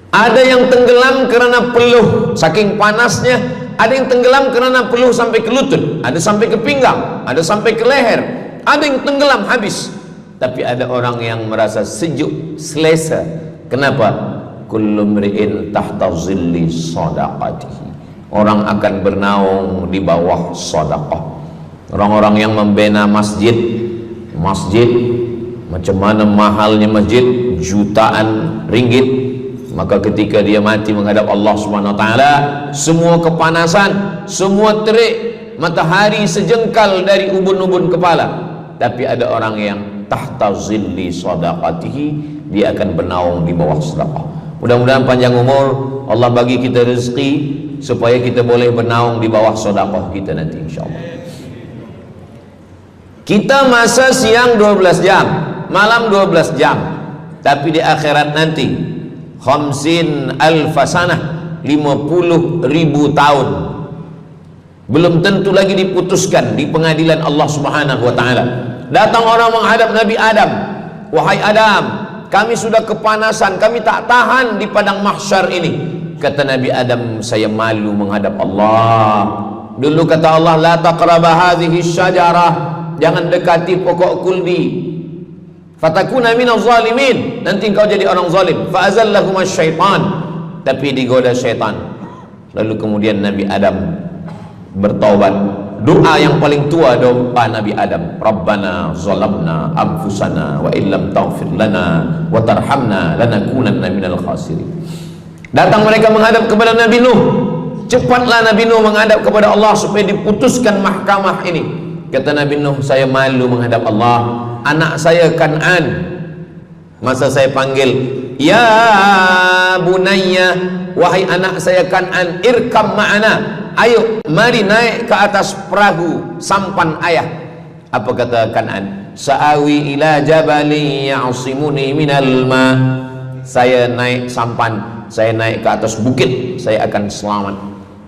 Ada yang tenggelam kerana peluh saking panasnya, ada yang tenggelam kerana peluh sampai ke lutut, ada sampai ke pinggang, ada sampai ke leher, ada yang tenggelam habis. Tapi ada orang yang merasa sejuk, selesa. Kenapa? Kullu mri'in tahta zilli sadaqatihi, orang akan bernaung di bawah sedekah. Orang-orang yang membina masjid, macam mana mahalnya masjid, jutaan ringgit, maka ketika dia mati menghadap Allah Subhanahu wa taala, semua kepanasan, semua terik matahari sejengkal dari ubun-ubun kepala, tapi ada orang yang tahta zilli sadaqatihi, dia akan bernaung di bawah sedekah. Mudah-mudahan panjang umur, Allah bagi kita rezeki supaya kita boleh bernaung di bawah sedekah kita nanti insyaallah. Kita masa siang 12 jam, malam 12 jam, tapi di akhirat nanti 50 alfasanah, 50.000 tahun, belum tentu lagi diputuskan di pengadilan Allah Subhanahu wa taala. Datang orang menghadap Nabi Adam, wahai Adam, kami sudah kepanasan, kami tak tahan di padang mahsyar ini. Kata Nabi Adam, saya malu menghadap Allah. Dulu kata Allah, la taqraba hadhihi syajarah, jangan dekati pokok kuldi, fatakuna minaz zalimin, nanti engkau jadi orang zalim. Fa azallahuma syaitan, tapi digoda syaitan. Lalu kemudian Nabi Adam bertaubat. Doa yang paling tua doa Nabi Adam, Rabbana zalamna anfusana wa illam taghfir lana wa tarhamna lanakunanna minal khasirin. Datang mereka menghadap kepada Nabi Nuh. Cepatlah Nabi Nuh menghadap kepada Allah supaya diputuskan mahkamah ini. Kata Nabi Nuh, saya malu menghadap Allah. Anak saya Kan'an, masa saya panggil, ya bunayya, wahai anak saya Kan'an, irkam ma'ana, ayo mari naik ke atas perahu sampan ayah. Apa kata Kan'an? Sa'awi ila jabali ya'simuni minal ma, saya naik sampan, saya naik ke atas bukit, saya akan selamat.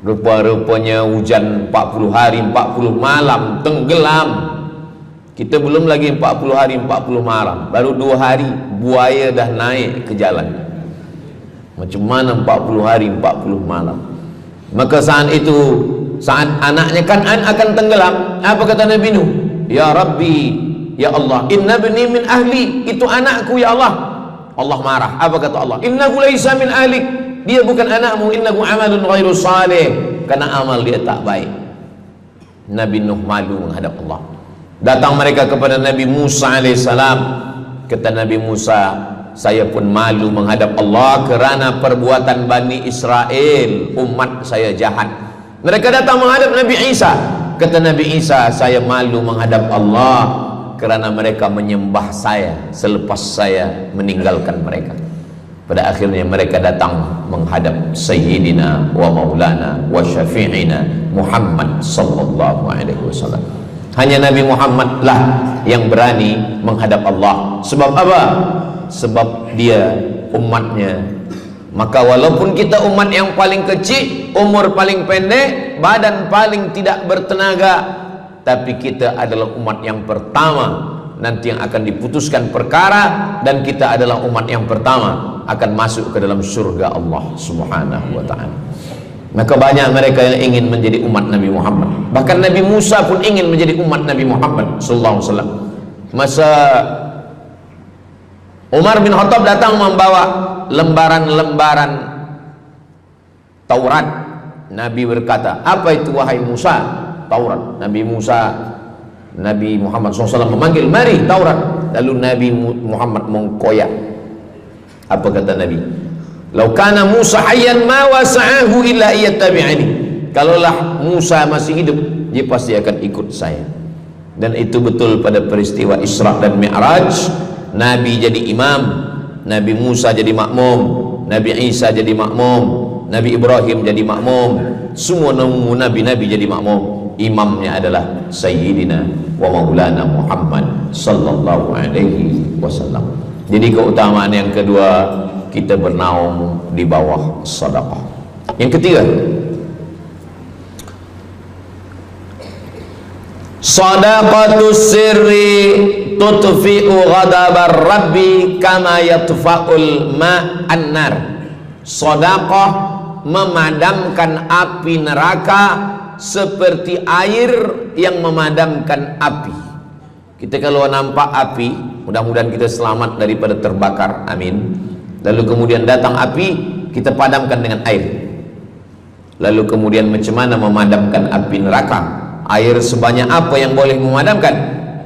Rupa-rupanya hujan 40 hari 40 malam, tenggelam. Kita belum lagi 40 hari 40 malam, baru 2 hari buaya dah naik ke jalan. Macam mana 40 hari 40 malam? Maka saat itu, saat anaknya Kan'an akan tenggelam, apa kata Nabi Nuh? Ya Rabbi, ya Allah, inna bni min ahli, itu anakku ya Allah. Allah marah. Apa kata Allah? Innahu laisa min ahlik, dia bukan anakmu. Innahu amalun ghairu salih, karena amal dia tak baik. Nabi Nuh malu menghadap Allah. Datang mereka kepada Nabi Musa alaihissalam. Kata Nabi Musa, saya pun malu menghadap Allah kerana perbuatan Bani Israel, umat saya jahat. Mereka datang menghadap Nabi Isa. Kata Nabi Isa, saya malu menghadap Allah kerana mereka menyembah saya selepas saya meninggalkan mereka. Pada akhirnya mereka datang menghadap Sayyidina wa Maulana wa Syafi'ina Muhammad sallallahu alaihi wasallam. Hanya Nabi Muhammad lah yang berani menghadap Allah. Sebab apa? Sebab dia umatnya. Maka walaupun kita umat yang paling kecil, umur paling pendek, badan paling tidak bertenaga, tapi kita adalah umat yang pertama nanti yang akan diputuskan perkara, dan kita adalah umat yang pertama akan masuk ke dalam surga Allah Subhanahu wa ta'ala. Maka banyak mereka yang ingin menjadi umat Nabi Muhammad. Bahkan Nabi Musa pun ingin menjadi umat Nabi Muhammad sallallahu alaihi wasallam. Masa Umar bin Khattab datang membawa lembaran-lembaran Taurat, Nabi berkata, apa itu wahai Musa? Taurat. Nabi Muhammad SAW memanggil, mari Taurat. Lalu Nabi Muhammad mengkoyak. Apa kata Nabi? Lau kana Musa hayyan ma wasa'ahu illa iyattabi'ani. Kalaulah Musa masih hidup, dia pasti akan ikut saya. Dan itu betul pada peristiwa Isra dan Mi'raj. Nabi jadi imam, Nabi Musa jadi makmum, Nabi Isa jadi makmum, Nabi Ibrahim jadi makmum, semua nabi-nabi jadi makmum. Imamnya adalah Sayyidina wa Maulana Muhammad sallallahu alaihi wasallam. Jadi keutamaan yang kedua, kita bernaung di bawah sedekah. Yang ketiga, sadaqatus sirri tutfi'u ghadabar rabbi kama yatfa'ul ma'an nar. Sedekah memadamkan api neraka seperti air yang memadamkan api. Kita kalau nampak api, mudah-mudahan kita selamat daripada terbakar, amin. Lalu kemudian datang api, kita padamkan dengan air. Lalu kemudian macam mana memadamkan api neraka? Air sebanyak apa yang boleh memadamkan?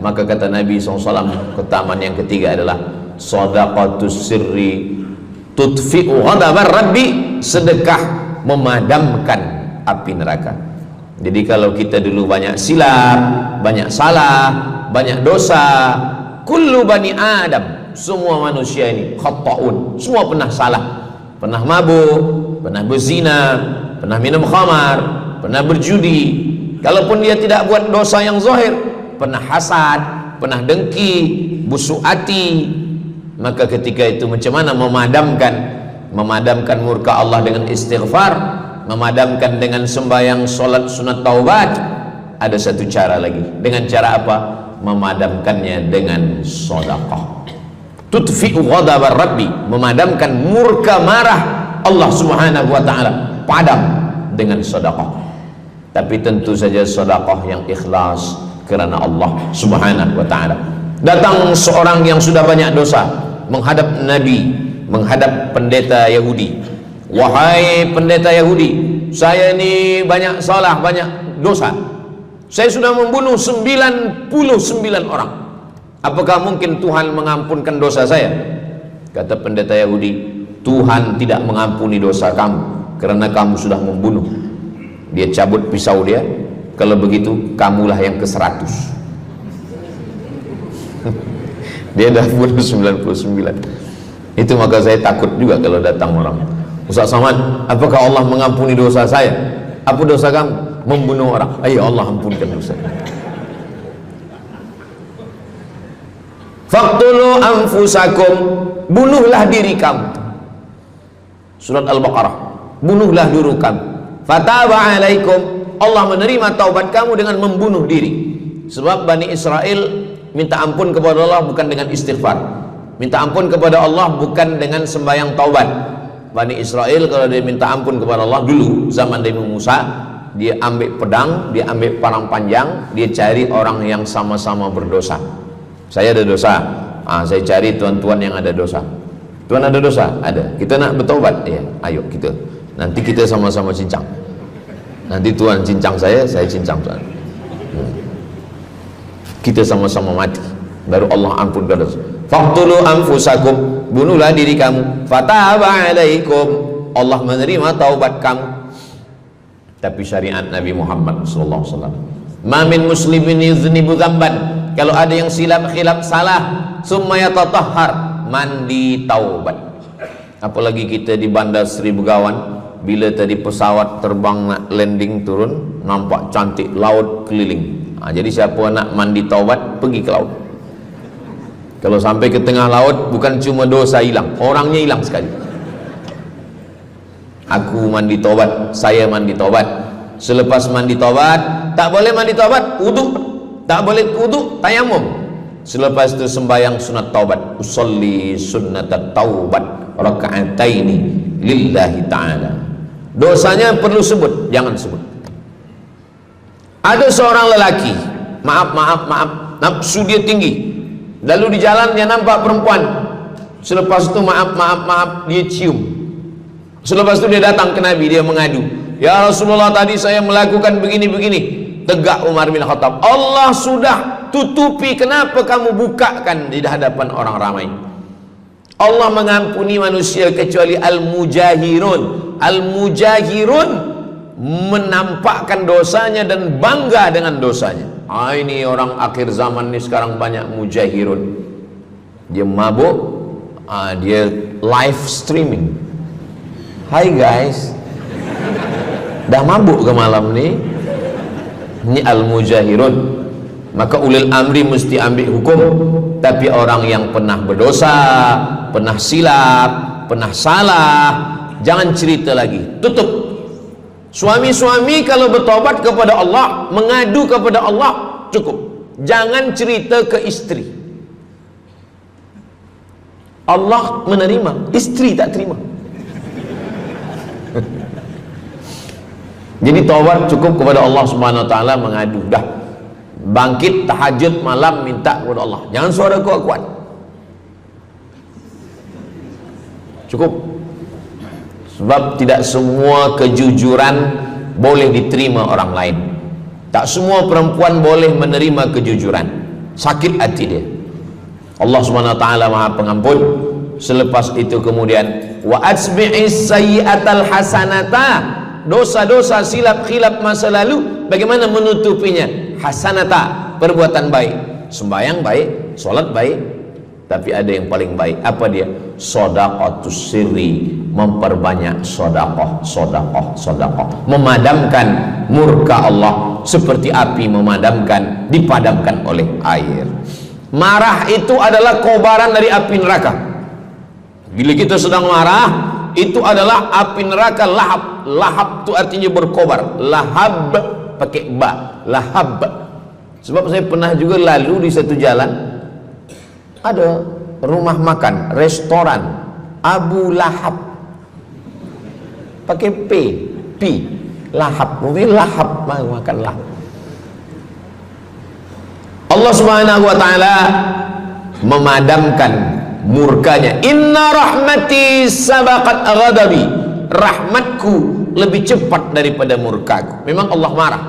Maka kata Nabi SAW, keutamaan yang ketiga adalah sadaqatus sirri tutfi'u ghadabar rabbi, sedekah memadamkan api neraka. Jadi kalau kita dulu banyak silap, banyak salah, banyak dosa. Kullu bani Adam, semua manusia ini khata'un, semua pernah salah, pernah mabuk, pernah berzina, pernah minum khamar, pernah berjudi. Kalaupun dia tidak buat dosa yang zahir, pernah hasad, pernah dengki, busuk hati. Maka ketika itu macam mana memadamkan murka Allah dengan istighfar, memadamkan dengan sembahyang, solat, sunat, taubat. Ada satu cara lagi. Dengan cara apa? Memadamkannya dengan sedekah. Tudfi'u ghadabar rabbi, memadamkan murka marah Allah Subhanahu wa taala, padam dengan sedekah. Tapi tentu saja sedekah yang ikhlas kerana Allah Subhanahu wa taala. Datang seorang yang sudah banyak dosa menghadap Nabi, menghadap pendeta Yahudi. Wahai pendeta Yahudi, saya ini banyak salah, banyak dosa. Saya sudah membunuh 99 orang. Apakah mungkin Tuhan mengampunkan dosa saya? Kata pendeta Yahudi, Tuhan tidak mengampuni dosa kamu karena kamu sudah membunuh. Dia cabut pisau dia. Kalau begitu, kamulah yang ke-100. Dia dah bunuh 99. Itu maka saya takut juga kalau datang orang. Ustaz Somad, apakah Allah mengampuni dosa saya? Apa dosa kamu? Membunuh orang. Ayo Allah ampunkan dosa. Faqtulu anfusakum, bunuhlah diri kamu. Surat Al-Baqarah. Bunuhlah diri kamu. Fataba alaikum, Allah menerima taubat kamu dengan membunuh diri. Sebab Bani Israel minta ampun kepada Allah bukan dengan istighfar, minta ampun kepada Allah bukan dengan sembahyang taubat. Bani Israel kalau dia minta ampun kepada Allah dulu zaman Nabi Musa, dia ambil pedang, dia ambil parang panjang, dia cari orang yang sama-sama berdosa. Saya ada dosa, saya cari tuan-tuan yang ada dosa. Tuan ada dosa? Ada. Kita nak bertaubat? Ya, ayo kita. Nanti kita sama-sama cincang. Nanti tuan cincang saya cincang tuan. Kita sama-sama mati. Baru Allah ampunkan dosa. Faqtulu anfusakum, bunuhlah diri kamu. Fataba alaikum, Allah menerima taubat kamu. Tapi syariat Nabi Muhammad sallallahu alaihi wasallam, ma min muslimin yuznibu dzamban, kalau ada yang silap khilaf salah, summa yatatahhar, mandi taubat. Apalagi kita di Bandar Seri Begawan, bila tadi pesawat terbang nak landing turun, nampak cantik laut keliling. Jadi siapa nak mandi taubat, pergi ke laut. Kalau sampai ke tengah laut, bukan cuma dosa hilang, orangnya hilang sekali. Aku mandi taubat, saya mandi taubat. Selepas mandi taubat, tak boleh mandi taubat, wudu. Tak boleh wudu, tayamum. Selepas itu sembahyang sunat taubat. Usolli sunnatat taubat raka'ataini lillahi ta'ala. Dosanya perlu sebut, jangan sebut. Ada seorang lelaki, maaf, nafsu dia tinggi. Lalu di jalan dia nampak perempuan. Selepas itu maaf, dia cium. Selepas itu dia datang ke Nabi, dia mengadu, ya Rasulullah, tadi saya melakukan begini-begini. Tegak Umar bin Khattab, Allah sudah tutupi, kenapa kamu bukakan di hadapan orang ramai? Allah mengampuni manusia kecuali al-mujahirun. Al-mujahirun menampakkan dosanya dan bangga dengan dosanya. Ini orang akhir zaman ini sekarang banyak mujahirun. Dia mabuk, dia live streaming. Hai guys, dah mabuk ke malam ni? Ini al-mujahirun. Maka ulil amri mesti ambil hukum. Tapi orang yang pernah berdosa, pernah silap, pernah salah, jangan cerita lagi, tutup. Suami-suami kalau bertobat kepada Allah, mengadu kepada Allah, cukup. Jangan cerita ke istri. Allah menerima, istri tak terima. Jadi taubat cukup kepada Allah Subhanahu wa taala, mengadu dah. Bangkit tahajud malam minta kepada Allah. Jangan suara kuat-kuat. Cukup. Sebab tidak semua kejujuran boleh diterima orang lain. Tak semua perempuan boleh menerima kejujuran. Sakit hati dia. Allah Subhanahu wa taala Maha Pengampun. Selepas itu kemudian wa asbi'is sayyi'atal hasanata, dosa-dosa silap khilaf masa lalu bagaimana menutupinya? Hasanata, perbuatan baik. Sembahyang baik, sholat baik, tapi ada yang paling baik. Apa dia? Shadaqatus sirri, memperbanyak sedekah, memadamkan murka Allah seperti api dipadamkan oleh air. Marah itu adalah kobaran dari api neraka. Bila kita sedang marah, itu adalah api neraka lahab. Lahab itu artinya berkobar. Lahab pakai ba, lahab. Sebab saya pernah juga lalu di satu jalan, ada rumah makan, restoran Abu Lahab, pakai P, lahab, mungkin lahab, makan lahab. Allah Subhanahu wa taala memadamkan murkanya. Inna rahmati sabaqat ghadabi, rahmatku lebih cepat daripada murkaku. Memang Allah marah,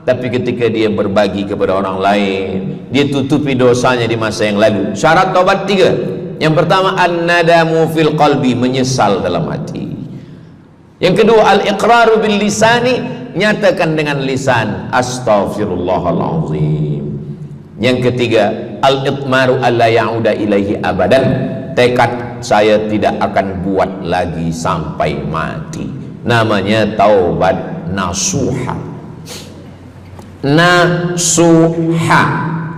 tapi ketika dia berbagi kepada orang lain, dia tutupi dosanya di masa yang lalu. Syarat taubat 3. Yang pertama, an-nadamu fil qalbi, menyesal dalam hati. Yang kedua, al-iqraru bil lisani, nyatakan dengan lisan, astaghfirullahalazim. Yang ketiga, al-itmaru alla ya'uda ilaihi abadan, tekad saya tidak akan buat lagi sampai mati. Namanya taubat nasuha. Nasuha,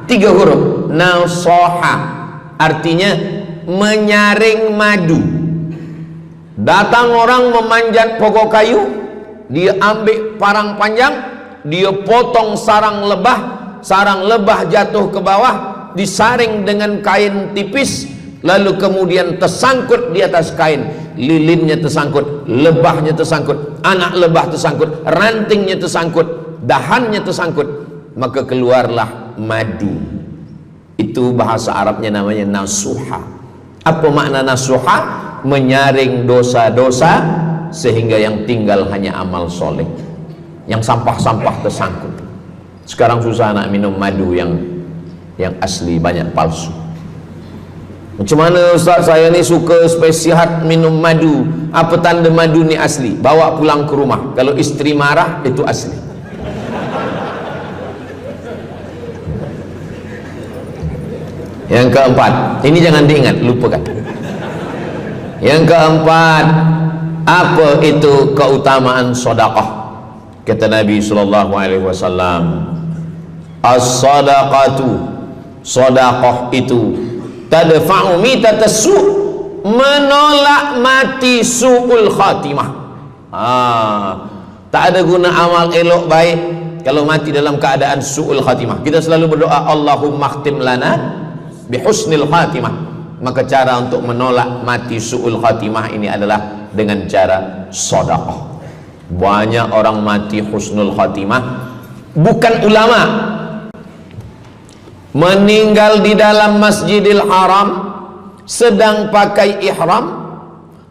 3 huruf. Nasoha artinya menyaring madu. Datang orang memanjat pokok kayu, dia ambil parang panjang, dia potong sarang lebah jatuh ke bawah, disaring dengan kain tipis, lalu kemudian tersangkut di atas kain. Lilinnya tersangkut, lebahnya tersangkut, anak lebah tersangkut, rantingnya tersangkut, dahannya tersangkut, maka keluarlah madu. Itu bahasa Arabnya namanya nasuha. Apa makna nasuha? Menyaring dosa-dosa sehingga yang tinggal hanya amal soleh, yang sampah-sampah tersangkut. Sekarang susah nak minum madu yang asli, banyak palsu. Macam mana Ustaz, saya ni suka spesihat minum madu, apa tanda madu ni asli? Bawa pulang ke rumah, kalau istri marah itu asli. Yang keempat, ini jangan diingat, lupakan. Yang keempat, apa itu keutamaan sedekah? Kata Nabi sallallahu alaihi wasallam, as-sadaqatu, sedekah itu tadfa'u mitatas su', menolak mati su'ul khatimah. Tak ada guna amal elok baik kalau mati dalam keadaan su'ul khatimah. Kita selalu berdoa, Allahumma khtim lana bihusnil khatimah. Maka cara untuk menolak mati su'ul khatimah ini adalah dengan cara sedekah. Banyak orang mati husnul khatimah, bukan ulama, meninggal di dalam Masjidil Haram sedang pakai ihram,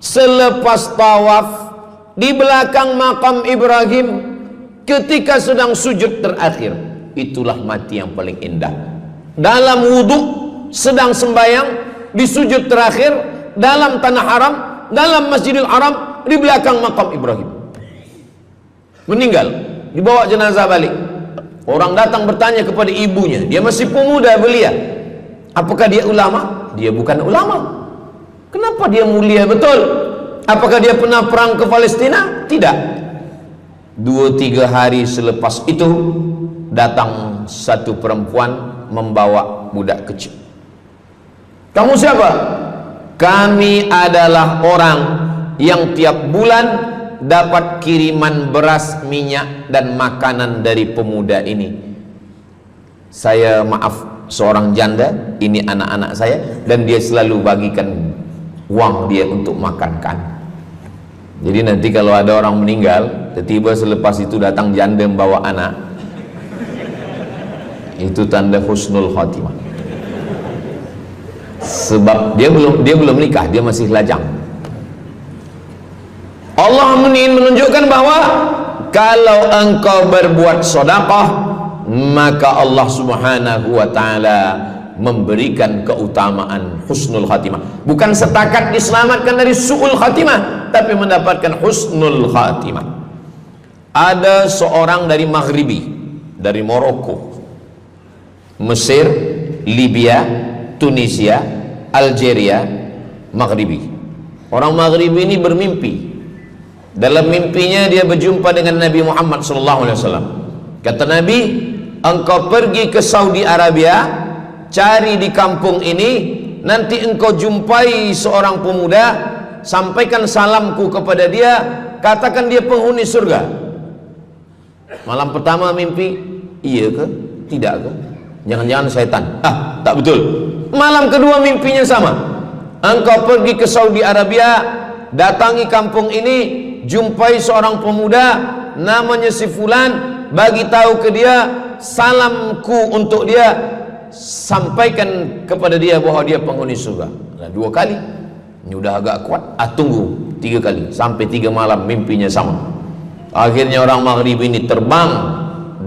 selepas tawaf di belakang makam Ibrahim ketika sedang sujud terakhir. Itulah mati yang paling indah. Dalam wudhu sedang sembahyang, di sujud terakhir dalam tanah haram, dalam Masjidil Haram, di belakang makam Ibrahim. Meninggal, dibawa jenazah balik. Orang datang bertanya kepada ibunya, dia masih pemuda belia, apakah dia ulama? Dia bukan ulama. Kenapa dia mulia betul? Apakah dia pernah perang ke Palestina? Tidak. 2-3 hari selepas itu datang satu perempuan membawa budak kecil. Kamu siapa? Kami adalah orang yang tiap bulan dapat kiriman beras, minyak dan makanan dari pemuda ini. Saya maaf, seorang janda, ini anak-anak saya, dan dia selalu bagikan uang dia untuk makankan. Jadi nanti kalau ada orang meninggal, tiba-tiba selepas itu datang janda membawa anak, itu tanda husnul khatimah. Sebab dia belum nikah, dia masih lajang. Allah menunjukkan bahwa kalau engkau berbuat sedekah, maka Allah Subhanahu wa taala memberikan keutamaan husnul khatimah. Bukan setakat diselamatkan dari su'ul khatimah, tapi mendapatkan husnul khatimah. Ada seorang dari Maghribi, dari Maroko, Mesir, Libya, Tunisia, Algeria, Maghribi. Orang Maghribi ini bermimpi. Dalam mimpinya dia berjumpa dengan Nabi Muhammad SAW. Kata Nabi, engkau pergi ke Saudi Arabia, cari di kampung ini, nanti engkau jumpai seorang pemuda, sampaikan salamku kepada dia, katakan dia penghuni surga. Malam pertama mimpi, iya ke? Tidak ke? Jangan-jangan setan. Tak betul. Malam kedua mimpinya sama. Engkau pergi ke Saudi Arabia, datangi kampung ini, jumpai seorang pemuda namanya si fulan, bagi tahu ke dia, salamku untuk dia, sampaikan kepada dia bahwa dia penghuni surga. Nah, 2 kali. Ini udah agak kuat. Tunggu 3 kali, sampai 3 malam mimpinya sama. Akhirnya orang Maghrib ini terbang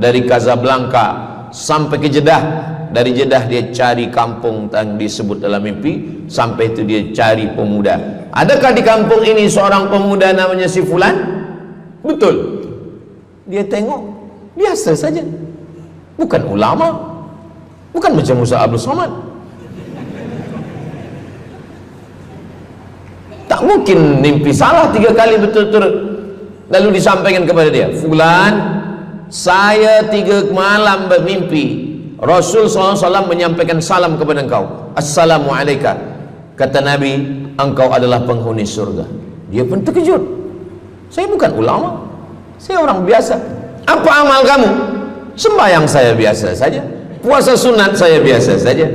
dari Casablanca sampai ke Jeddah. Dari Jeddah dia cari kampung yang disebut dalam mimpi. Sampai itu dia cari pemuda. Adakah di kampung ini seorang pemuda namanya si fulan? Betul. Dia tengok, biasa saja. Bukan ulama, bukan macam Musa Abdul Somad. Tak mungkin mimpi salah 3 kali betul-betul. Lalu disampaikan kepada dia, fulan, saya 3 malam bermimpi Rasul SAW menyampaikan salam kepada engkau, Assalamualaikum. Kata Nabi, engkau adalah penghuni surga. Dia pun terkejut. Saya bukan ulama, saya orang biasa. Apa amal kamu? Sembahyang saya biasa saja, puasa sunat saya biasa saja.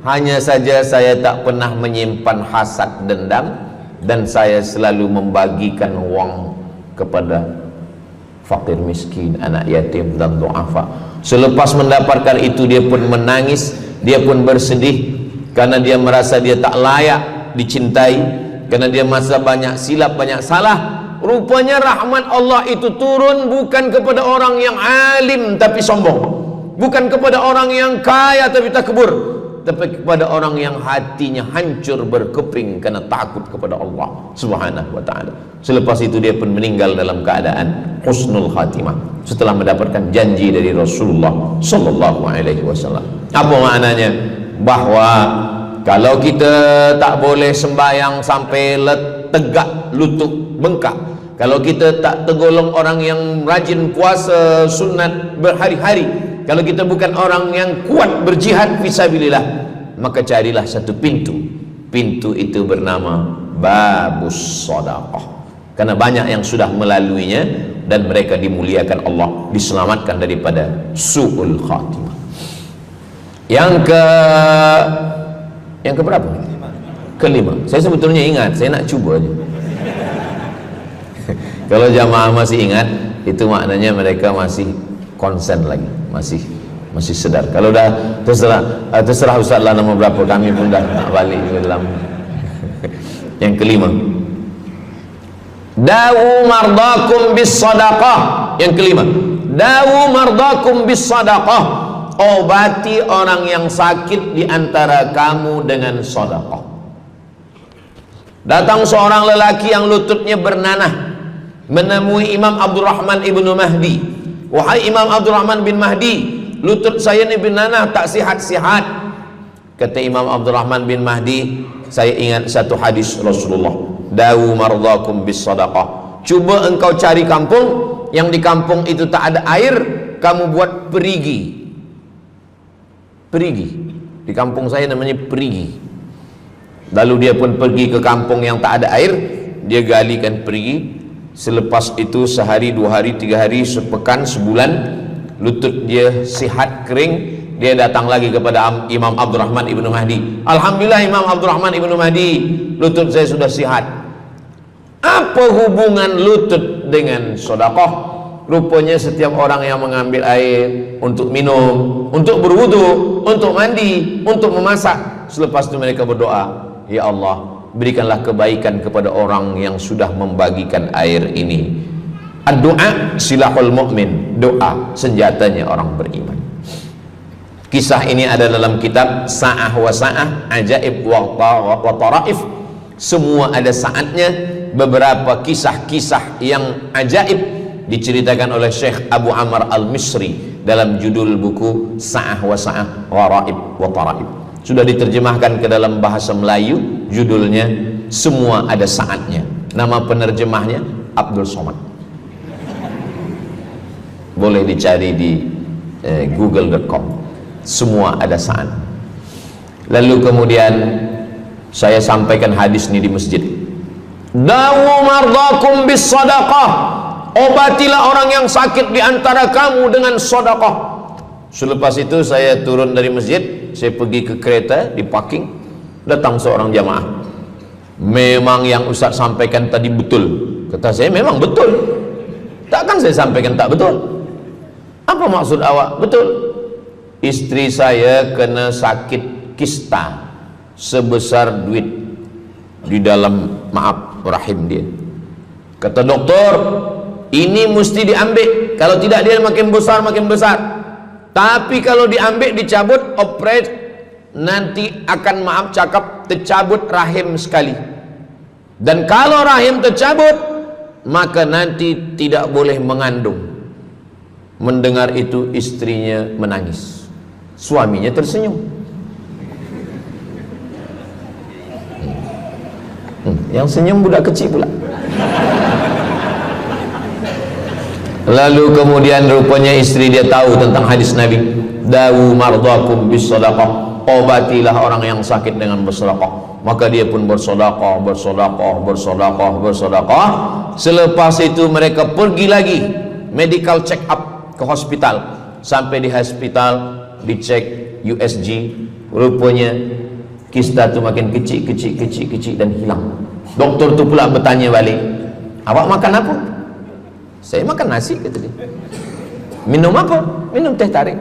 Hanya saja saya tak pernah menyimpan hasad dendam, dan saya selalu membagikan uang kepada fakir miskin, anak yatim dan du'afa. Selepas mendapatkan itu dia pun menangis, dia pun bersedih karena dia merasa dia tak layak dicintai, karena dia merasa banyak silap, banyak salah. Rupanya rahmat Allah itu turun bukan kepada orang yang alim tapi sombong, bukan kepada orang yang kaya tapi takbur, tapi kepada orang yang hatinya hancur berkeping karena takut kepada Allah Subhanahu wa ta'ala. Selepas itu dia pun meninggal dalam keadaan husnul khatimah setelah mendapatkan janji dari Rasulullah sallallahu alaihi wasallam. Apa maknanya? Bahwa kalau kita tak boleh sembahyang sampai tegak lutut bengkak, kalau kita tak tergolong orang yang rajin puasa sunat berhari-hari, kalau kita bukan orang yang kuat berjihad fisabilillah, maka carilah satu pintu. Pintu itu bernama babus sedekah. Karena banyak yang sudah melaluinya dan mereka dimuliakan Allah, diselamatkan daripada su'ul khatimah. Yang keberapa? Kelima. Saya sebetulnya ingat, saya nak cuba aja. Kalau jamaah masih ingat, itu maknanya mereka masih konsen lagi, masih sedar. Kalau dah terserah Ustaz lah nama berapa, kami pun dah nak balik ke dalam. Yang kelima, dawu mardakum bis sadaqah. Yang kelima, dawu mardakum bis sadaqah. Obati orang yang sakit di antara kamu dengan sedekah. Datang seorang lelaki yang lututnya bernanah menemui Imam Abdurrahman ibnu Mahdi. Wahai Imam Abdurrahman bin Mahdi, lutut saya ini bernanah tak sihat-sihat. Kata Imam Abdurrahman bin Mahdi, saya ingat satu hadis Rasulullah, dawu mardakum bis sadaqah. Cuba engkau cari kampung yang di kampung itu tak ada air, kamu buat perigi. Di kampung saya namanya perigi. Lalu dia pun pergi ke kampung yang tak ada air, dia galikan perigi. Selepas itu sehari, 2 hari, 3 hari, sepekan, sebulan, lutut dia sihat kering. Dia datang lagi kepada Imam Abdurrahman ibnu Mahdi. Alhamdulillah Imam Abdurrahman ibnu Mahdi, lutut saya sudah sihat. Apa hubungan lutut dengan sedekah? Rupanya setiap orang yang mengambil air untuk minum, untuk berwudu, untuk mandi, untuk memasak, selepas itu mereka berdoa, ya Allah, berikanlah kebaikan kepada orang yang sudah membagikan air ini. Ad-du'a silahul mu'min, doa senjatanya orang beriman. Kisah ini ada dalam kitab Sa'ah wa Sa'ah, Ajaib wa Taraif. Semua ada saatnya. Beberapa kisah-kisah yang ajaib diceritakan oleh Syekh Abu Amr al-Misri dalam judul buku Sa'ah wa Sa'ah Gharaib wa Taraib. Sudah diterjemahkan ke dalam bahasa Melayu, judulnya Semua Ada Saatnya. Nama penerjemahnya Abdul Somad. Boleh dicari di google.com. Semua Ada Saat. Lalu kemudian saya sampaikan hadis ini di masjid. Dawu mardakum bis sadaqah. Obatilah orang yang sakit di antara kamu dengan sedekah. Selepas itu saya turun dari masjid, saya pergi ke kereta, di parking, datang seorang jamaah. Memang yang Ustaz sampaikan tadi betul. Kata saya, memang betul. Takkan saya sampaikan tak betul? Apa maksud awak? Betul. Istri saya kena sakit kista sebesar duit di dalam, maaf, rahim dia. Kata doktor, ini mesti diambil, kalau tidak dia makin besar makin besar. Tapi kalau diambil, dicabut, operate, nanti akan, maaf cakap, tercabut rahim sekali. Dan kalau rahim tercabut, maka nanti tidak boleh mengandung. Mendengar itu istrinya menangis, suaminya tersenyum. Yang senyum budak kecil pula. Lalu kemudian rupanya istri dia tahu tentang hadis Nabi, dawu mardakum bis sadaqah, obatilah orang yang sakit dengan bersedekah. Maka dia pun bersedekah, bersedekah, bersedekah, bersedekah. Selepas itu mereka pergi lagi medical check up ke hospital. Sampai di hospital dicek USG, rupanya kista itu makin kecil, kecil, kecil, kecil dan hilang. Doktor tu pula bertanya balik, awak makan apa? Saya makan nasi, kata dia. Minum apa? Minum teh tarik.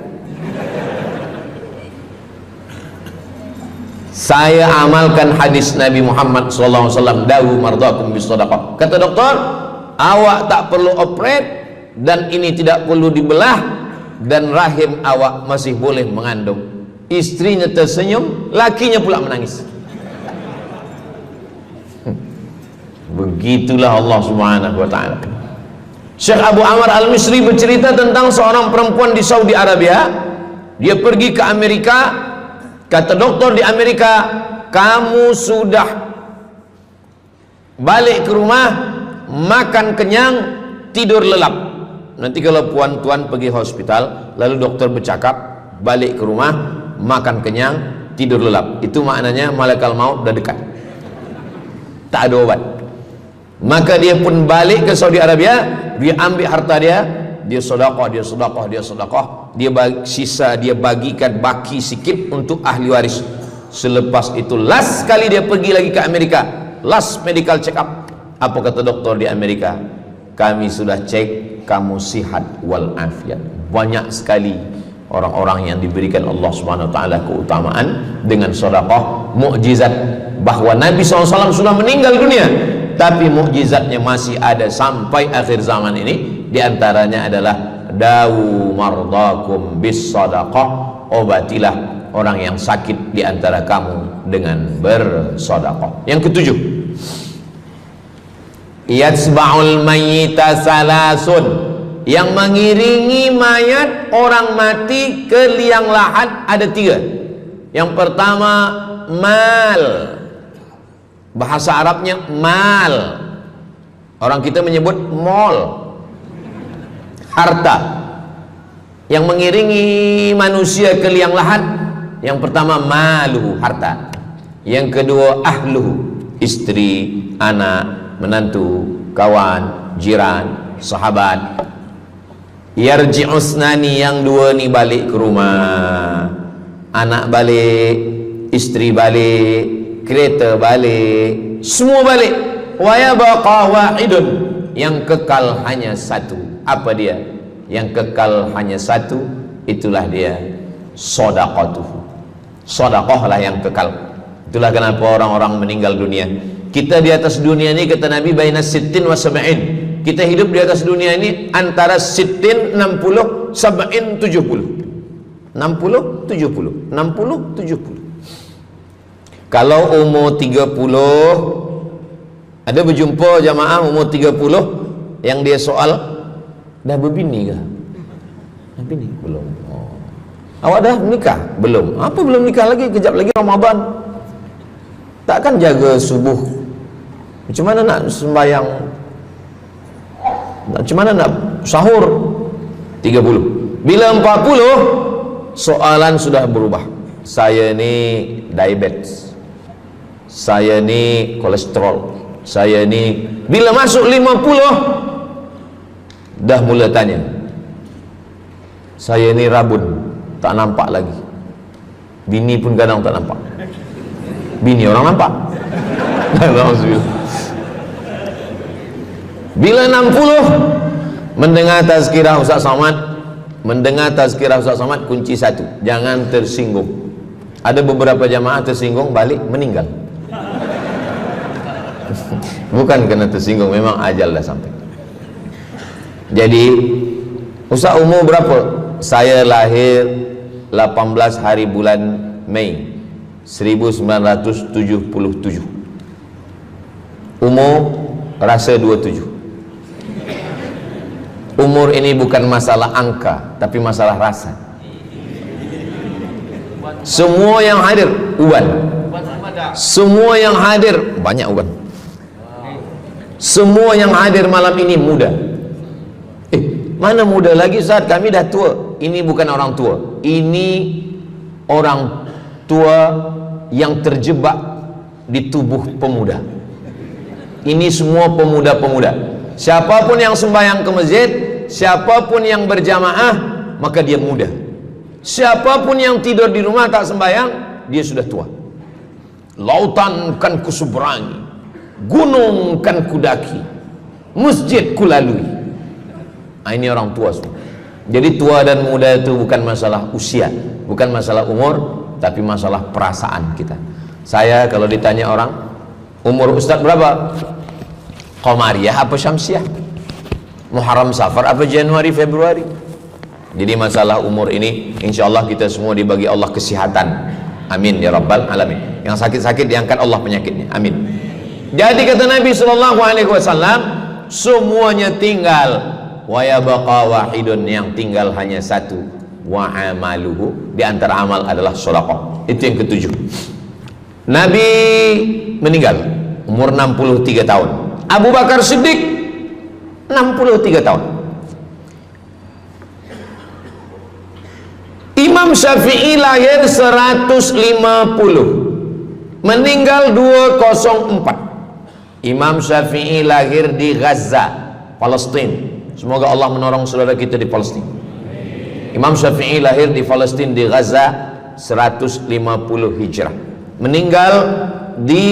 Saya amalkan hadis Nabi Muhammad SAW, dawu mardakum bis sadaqah. Kata doktor, awak tak perlu operate, dan ini tidak perlu dibelah, dan rahim awak masih boleh mengandung. Istrinya tersenyum, lakinya pula menangis. Begitulah Allah Subhanahu wa ta'ala. Syekh Abu Amr Al-Misri bercerita tentang seorang perempuan di Saudi Arabia. Dia pergi ke Amerika. Kata doktor di Amerika, kamu sudah balik ke rumah, makan kenyang, tidur lelap. Nanti kalau puan-tuan pergi hospital, lalu dokter bercakap, balik ke rumah, makan kenyang, tidur lelap, itu maknanya malaikat maut dah dekat, tak ada obat. Maka dia pun balik ke Saudi Arabia, dia ambil harta dia, dia sedekah, dia sedekah, dia sedekah, dia sisa, dia bagikan baki sikit untuk ahli waris. Selepas itu last kali dia pergi lagi ke Amerika, last medical check up. Apa kata doktor di Amerika? Kami sudah cek, kamu sihat wal afiat. Banyak sekali orang-orang yang diberikan Allah Subhanahu wa taala keutamaan dengan sedekah, mukjizat bahwa Nabi SAW sudah meninggal dunia, tapi mukjizatnya masih ada sampai akhir zaman ini. Di antaranya adalah dawu mardakum bis sadaqah, obatilah orang yang sakit di antara kamu dengan bersedekah. Yang ketujuh, yatsba'ul mayyita salasun, yang mengiringi mayat orang mati ke liang lahat ada tiga. Yang pertama mal, bahasa Arabnya mal, orang kita menyebut mall, harta. Yang mengiringi manusia ke liang lahat, yang pertama maluhu, harta. Yang kedua ahluhu, istri, anak, menantu, kawan, jiran, sahabat. Yarji'usnani, yang dua ni balik ke rumah, anak balik, istri balik, kereta balik, semua balik. Wa yabqa wahidun, yang kekal hanya satu. Apa dia? Yang kekal hanya satu, itulah dia sedaqatuhu. Sedekah lah yang kekal. Itulah kenapa orang-orang meninggal dunia. Kita di atas dunia ini, kata Nabi, baina sittin wa sab'in. Kita hidup di atas dunia ini antara sittin, 60, sab'in, 70. 60, 70, 60, 70. Kalau umur 30, ada berjumpa jamaah umur 30 yang dia soal, dah berbini ke? Bini belum. Oh. Awak dah menikah? Belum. Apa belum nikah lagi? Kejap lagi Ramadan. Takkan jaga subuh? Macam mana nak sembahyang? Macam mana nak sahur? 30. Bila 40, soalan sudah berubah. Saya ni diabetes, saya ni kolesterol, saya ni. Bila masuk 50, dah mula tanya, saya ni rabun, tak nampak lagi. Bini pun kadang tak nampak. Bini orang nampak. Bila 60, mendengar tazkirah Ustaz Somad, kunci satu, jangan tersinggung. Ada beberapa jamaah tersinggung, balik meninggal. Bukan kerana tersinggung, memang ajal dah sampai. Jadi Ustaz umur berapa? Saya lahir 18 hari bulan Mei 1977. Umur rasa 27. Umur ini bukan masalah angka, tapi masalah rasa. Semua yang hadir uban, semua yang hadir banyak uban, semua yang hadir malam ini muda. Mana muda lagi Ustaz? Kami dah tua. Ini bukan orang tua, ini orang tua yang terjebak di tubuh pemuda. Ini semua pemuda-pemuda. Siapapun yang sembahyang ke masjid, siapapun yang berjamaah, maka dia muda. Siapapun yang tidur di rumah tak sembahyang, dia sudah tua. Lautan kan kuseberangi, gunung kan kudaki, masjid kulalui. Ini orang tua semua. Jadi tua dan muda itu bukan masalah usia, bukan masalah umur, tapi masalah perasaan kita. Saya kalau ditanya orang, umur Ustaz berapa? Qamariyah apa Syamsiah? Muharram Safar apa Januari Februari? Jadi masalah umur ini insyaallah kita semua dibagi Allah kesihatan. Amin ya rabbal alamin. Yang sakit-sakit diangkat Allah penyakitnya. Amin. Jadi kata Nabi sallallahu alaihi wasallam, semuanya tinggal, wa yabqa wahidun, yang tinggal hanya satu, wa amaluhu, di antara amal adalah sedekah. Itu yang ketujuh. Nabi meninggal umur 63 tahun. Abu Bakar Siddiq 63 tahun. Imam Syafi'i lahir 150, meninggal 204. Imam Syafi'i lahir di Gaza, Palestina. Semoga Allah menolong saudara kita di Palestina. Imam Syafi'i lahir di Palestina, di Gaza 150 Hijrah. Meninggal di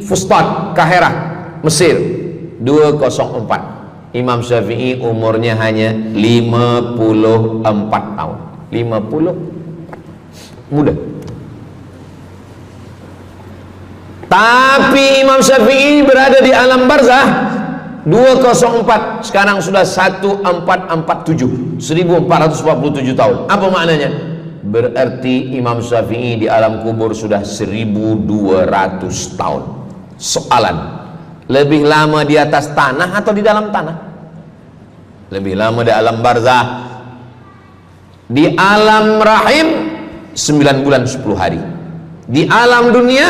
Fustat, Kahirah, Mesir 204. Imam Syafi'i umurnya hanya 54 tahun. 50, muda. Tapi Imam Syafi'i berada di alam barzah 204, sekarang sudah 1447, 1447 tahun. Apa maknanya? Berarti Imam Syafi'i di alam kubur sudah 1200 tahun. Soalan, lebih lama di atas tanah atau di dalam tanah? Lebih lama di alam barzah. Di alam rahim 9 bulan 10 hari. Di alam dunia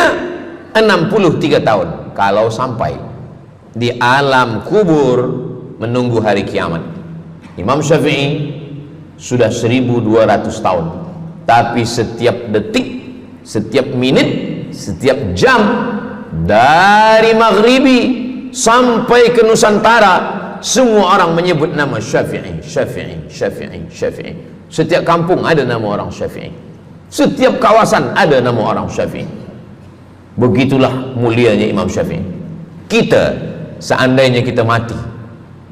63 tahun. Kalau sampai di alam kubur menunggu hari kiamat. Imam Syafi'i sudah 1200 tahun. Tapi setiap detik, setiap menit, setiap jam, dari maghribi sampai ke Nusantara, semua orang menyebut nama Syafi'i, Syafi'i, Syafi'i, Syafi'i. Setiap kampung ada nama orang Syafi'i, setiap kawasan ada nama orang Syafi'i. Begitulah mulianya Imam Syafi'i. Kita, seandainya kita mati,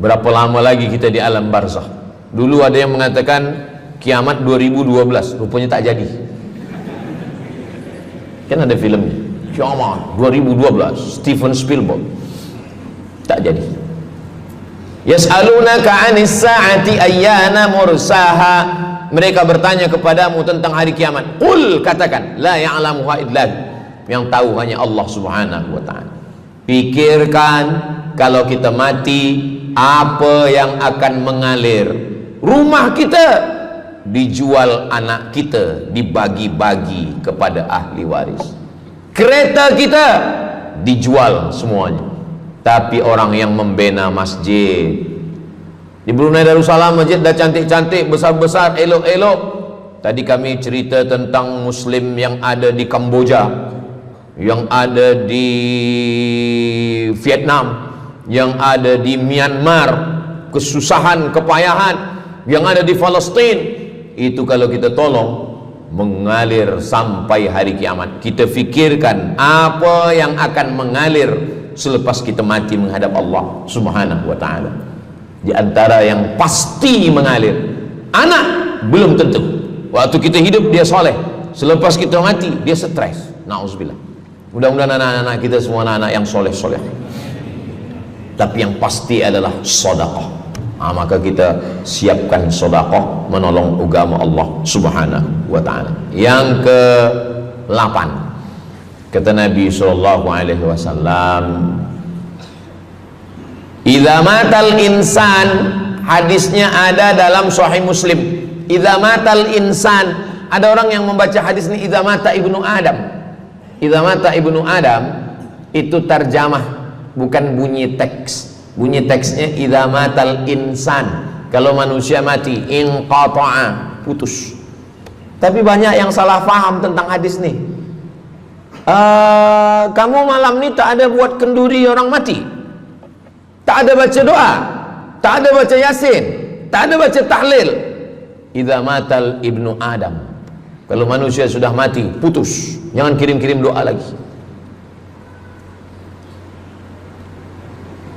berapa lama lagi kita di alam barzakh? Dulu ada yang mengatakan kiamat 2012, rupanya tak jadi. Kan ada filmnya, kiamat 2012, Steven Spielberg. Tak jadi. Yas'alunaka 'anis sa'ati ayyana mursaha. Mereka bertanya kepadamu tentang hari kiamat. Qul, katakan, la ya'lamuha illa hu. Yang tahu hanya Allah Subhanahu wa ta'ala. Pikirkan, kalau kita mati, apa yang akan mengalir? Rumah kita dijual anak kita, dibagi-bagi kepada ahli waris. Kereta kita dijual semuanya. Tapi orang yang membina masjid di Brunei Darussalam, masjid dah cantik-cantik, besar-besar, elok-elok. Tadi kami cerita tentang Muslim yang ada di Kamboja, yang ada di Vietnam, yang ada di Myanmar, kesusahan, kepayahan, yang ada di Palestin. Itu kalau kita tolong, mengalir sampai hari kiamat. Kita fikirkan apa yang akan mengalir selepas kita mati menghadap Allah Subhanahu wa ta'ala. Di antara yang pasti mengalir, anak belum tentu. Waktu kita hidup dia soleh, selepas kita mati dia stres. Na'udzubillah. Mudah-mudahan anak-anak kita semua anak-anak yang soleh-soleh. Tapi yang pasti adalah sedekah. Maka kita siapkan sedekah menolong agama Allah Subhanahu wa ta'ala. Yang ke-8, kata Nabi sallallahu alaihi wasallam, idza matal insan, hadisnya ada dalam Sahih Muslim. Idza matal insan, ada orang yang membaca hadis ini idza mata ibnu Adam. Idza mata ibnu Adam itu tarjamah, bukan bunyi teks. Bunyi teksnya idza matal insan, kalau manusia mati, inqata'a, putus. Tapi banyak yang salah faham tentang hadis nih. Kamu malam ni tak ada buat kenduri orang mati, tak ada baca doa, tak ada baca yasin, tak ada baca tahlil. Idza matal ibnu Adam, kalau manusia sudah mati, putus. Jangan kirim-kirim doa lagi.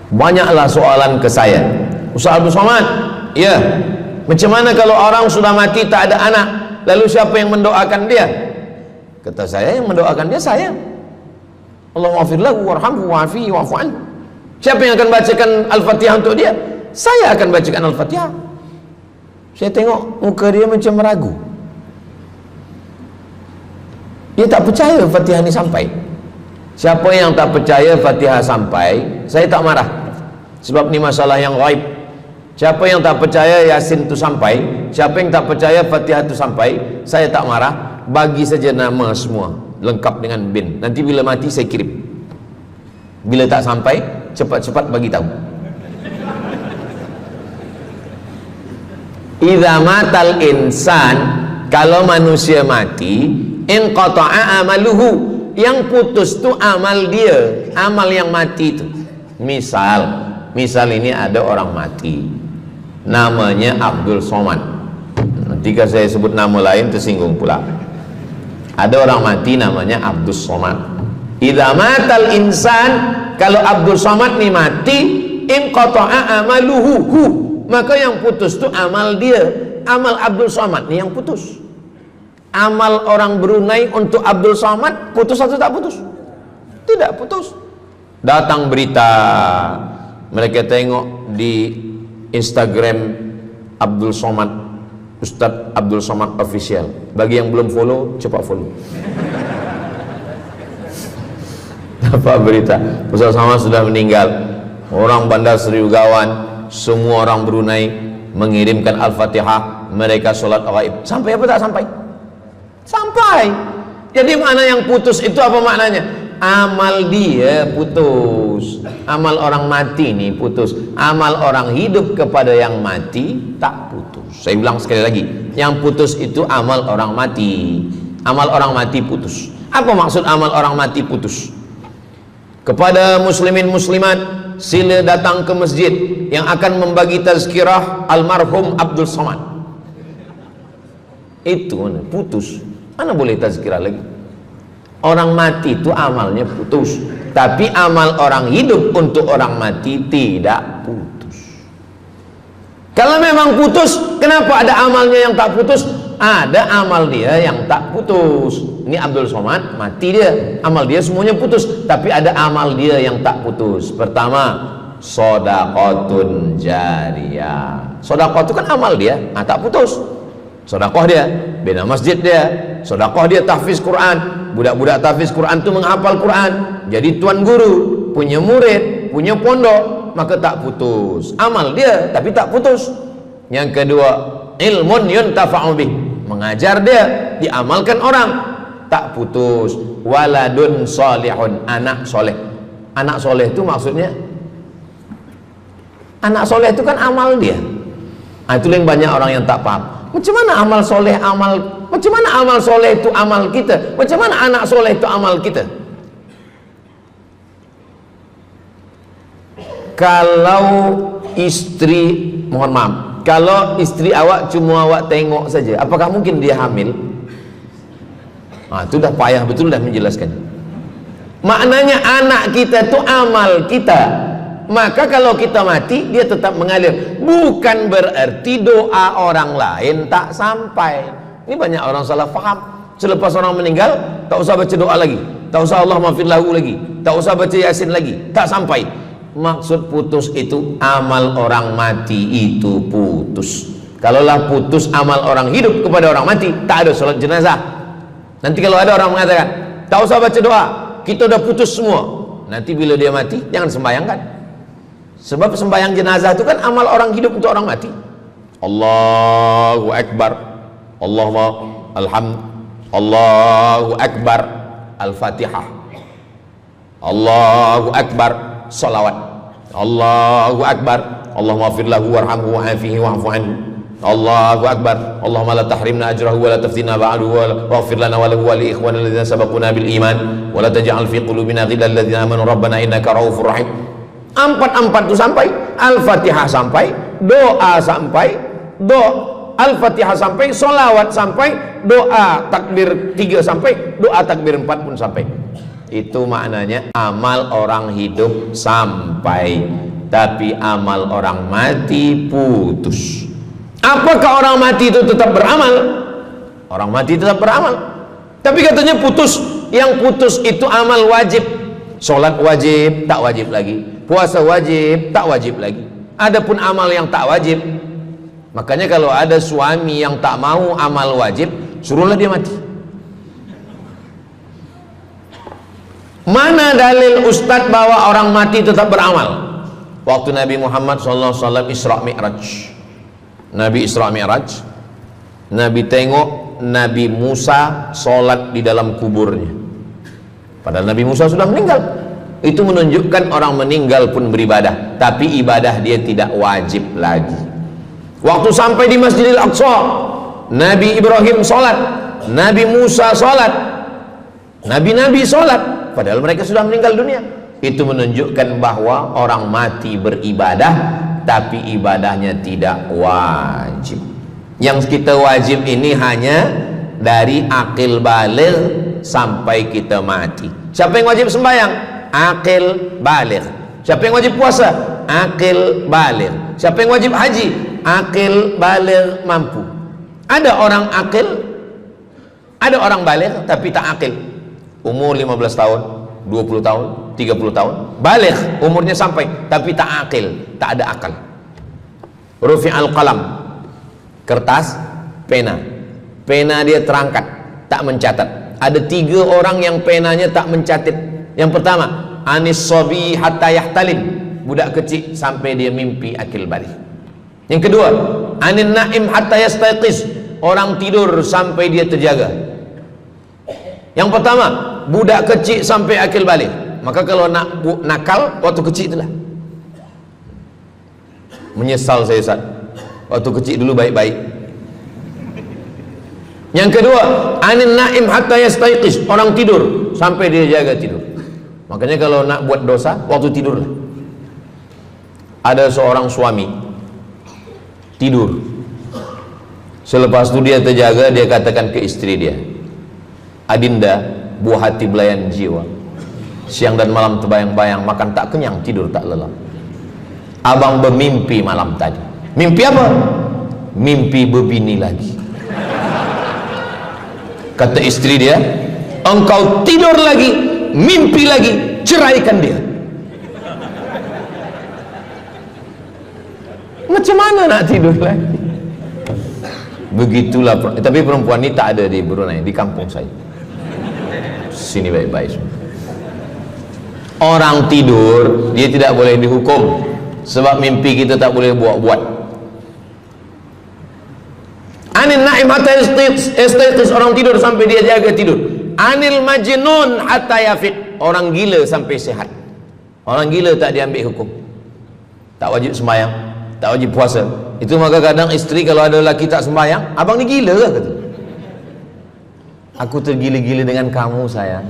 Banyaklah soalan ke saya, Ustaz Abdul Somad, ya, macam mana kalau orang sudah mati tak ada anak, lalu siapa yang mendoakan dia? Kata saya, yang mendoakan dia saya. Allahumma ghfir lahu warhamhu wa'afihi wa'fu anhu. Siapa yang akan bacakan Al-Fatihah untuk dia? Saya akan bacakan Al-Fatihah. Saya tengok muka dia macam ragu, dia tak percaya Fatihah ini sampai. Siapa yang tak percaya Fatihah sampai, saya tak marah, sebab ni masalah yang ghaib. Siapa yang tak percaya Yasin itu sampai, siapa yang tak percaya Fatihah itu sampai, saya tak marah. Bagi saja nama semua lengkap dengan bin. Nanti bila mati saya kirim. Bila tak sampai, cepat-cepat bagi tahu. Idza matal insan, kalau manusia mati, inqata'a amaluhu, yang putus tu amal dia, amal yang mati itu. Misal ini ada orang mati, namanya Abdul Somad. Jika saya sebut nama lain tersinggung pula. Ada orang mati namanya Abdul Somad. Idza matal insan, kalau Abdul Somad ni mati, inqata'a amaluhu, maka yang putus tu amal dia, amal Abdul Somad ni yang putus. Amal orang Brunei untuk Abdul Somad putus atau tak putus? Tidak putus. Datang berita, mereka tengok di Instagram Abdul Somad, Ustadz Abdul Somad Official. Bagi yang belum follow, cepat follow. Dapat berita Ustadz Somad sudah meninggal. Orang Bandar Seri Begawan, semua orang Brunei mengirimkan Al-Fatihah, mereka sholat ghaib. Sampai apa tak sampai? Sampai. Jadi mana yang putus itu apa maknanya? Amal dia putus, amal orang mati ini putus. Amal orang hidup kepada yang mati tak putus. Saya ulang sekali lagi, yang putus itu amal orang mati. Amal orang mati putus. Apa maksud amal orang mati putus? Kepada muslimin muslimat, sila datang ke masjid yang akan membagi tazkirah almarhum Abdul Somad. Itu putus. Mana boleh tazkirah lagi? Orang mati itu amalnya putus, tapi amal orang hidup untuk orang mati tidak putus. Kalau memang putus, kenapa ada amalnya yang tak putus? Ada amal dia yang tak putus. Ini Abdul Somad mati dia, amal dia semuanya putus, tapi ada amal dia yang tak putus. Pertama, shadaqatun jariyah. Sedekah itu kan amal dia, tak putus. Sedekah dia bina masjid dia, sedekah dia tahfiz Quran. Budak-budak tahfiz Quran itu menghafal Quran, jadi tuan guru, punya murid, punya pondok, maka tak putus. Amal dia tapi tak putus. Yang kedua, ilmun yuntafa'u bih, mengajar dia, diamalkan orang, tak putus. Waladun solihun, anak soleh. Anak soleh itu maksudnya, anak soleh itu kan amal dia. Nah, itu yang banyak orang yang tak paham. Macam mana amal soleh, macam mana amal soleh itu amal kita? Macam mana anak soleh itu amal kita? Kalau istri, mohon maaf, kalau istri awak cuma awak tengok saja, apakah mungkin dia hamil? Nah, itu dah payah betul dah menjelaskan. Maknanya anak kita itu amal kita. Maka kalau kita mati, dia tetap mengalir. Bukan berarti doa orang lain tak sampai. Ini banyak orang salah faham. Selepas orang meninggal, tak usah baca doa lagi, tak usah Allah maafin lahu lagi, tak usah baca Yasin lagi, tak sampai. Maksud putus itu amal orang mati itu putus. Kalaulah putus amal orang hidup kepada orang mati, tak ada salat jenazah. Nanti kalau ada orang mengatakan tak usah baca doa, kita udah putus semua, nanti bila dia mati jangan sembayangkan. Sebab sembahyang jenazah itu kan amal orang hidup untuk orang mati. Allahu Akbar, Allahu Akbar, Al-Fatihah, Allahu Akbar, salawat, Allahu Akbar, Allahumma ighfir lahu warhamhu wa'afihi wa'fu anhu, Allahu Akbar, Allahumma la tahrimna ajrahu wa la taftina ba'dahu waghfir lana wa lahu wa li ikhwanina alladhina sabaquna bil iman wa la taj'al fi qulubina ghillan lil ladzina amanu rabbana innaka ra'ufur rahim. Empat itu sampai, Al-Fatihah sampai, doa sampai, Al-Fatihah sampai, solawat sampai, doa takbir 3 sampai, doa takbir 4 pun sampai. Itu maknanya amal orang hidup sampai, tapi amal orang mati putus. Apakah orang mati itu tetap beramal? Orang mati tetap beramal, tapi katanya putus. Yang putus itu amal wajib. Sholat wajib, tak wajib lagi. Puasa wajib, tak wajib lagi. Adapun amal yang tak wajib, makanya kalau ada suami yang tak mau amal wajib, suruhlah dia mati. Mana dalil ustadz bahwa orang mati tetap beramal? Waktu Nabi Muhammad SAW Isra Mi'raj, Nabi Isra Mi'raj, Nabi tengok Nabi Musa sholat di dalam kuburnya. Padahal Nabi Musa sudah meninggal. Itu menunjukkan orang meninggal pun beribadah, tapi ibadah dia tidak wajib lagi. Waktu sampai di Masjidil Aqsa, Nabi Ibrahim sholat, Nabi Musa sholat, Nabi-Nabi sholat, padahal mereka sudah meninggal dunia. Itu menunjukkan bahwa orang mati beribadah, tapi ibadahnya tidak wajib. Yang kita wajib ini hanya dari akil baligh sampai kita mati. Siapa yang wajib sembahyang? Akil baligh. Siapa yang wajib puasa? Akil baligh. Siapa yang wajib haji? Akil baligh mampu. Ada orang akil, ada orang baligh tapi tak akil. Umur 15 tahun, 20 tahun, 30 tahun, baligh, umurnya sampai tapi tak akil, tak ada akal. Rufi'al qalam, kertas, pena. Pena dia terangkat, tak mencatat. Ada 3 orang yang penanya tak mencatat. Yang pertama, anis sobi hatta yahtalim, budak kecil sampai dia mimpi akil balik. Yang kedua, anin naim hatta yastayqiz, orang tidur sampai dia terjaga. Yang pertama, budak kecil sampai akil balik. Maka kalau nak nakal waktu kecil itulah. Menyesal saya Ustaz, waktu kecil dulu baik-baik. Yang kedua, anin naim hatta yastayqiz, orang tidur sampai dia jaga tidur. Makanya kalau nak buat dosa waktu tidurlah. Ada seorang suami tidur, selepas itu dia terjaga, dia katakan ke istri dia, Adinda, buah hati belayan jiwa, siang dan malam terbayang-bayang, makan tak kenyang, tidur tak lelap. Abang bermimpi malam tadi. Mimpi apa? Mimpi berbini lagi. Kata istri dia, engkau tidur lagi, mimpi lagi, ceraikan dia. Macam mana nak tidur lagi? Begitulah. Tapi perempuan ini tak ada di Brunei, di kampung saya. Sini baik-baik. Orang tidur, dia tidak boleh dihukum, sebab mimpi kita tak boleh buat-buat. naim hatta estetis, orang tidur sampai dia jaga tidur. Anil majnun hatta yafiq, orang gila sampai sehat. Orang gila tak diambil hukum, tak wajib sembahyang, tak wajib puasa. Itu maka kadang isteri kalau ada lelaki tak sembahyang, abang ni gila ke? Kata, aku tergila-gila dengan kamu sayang.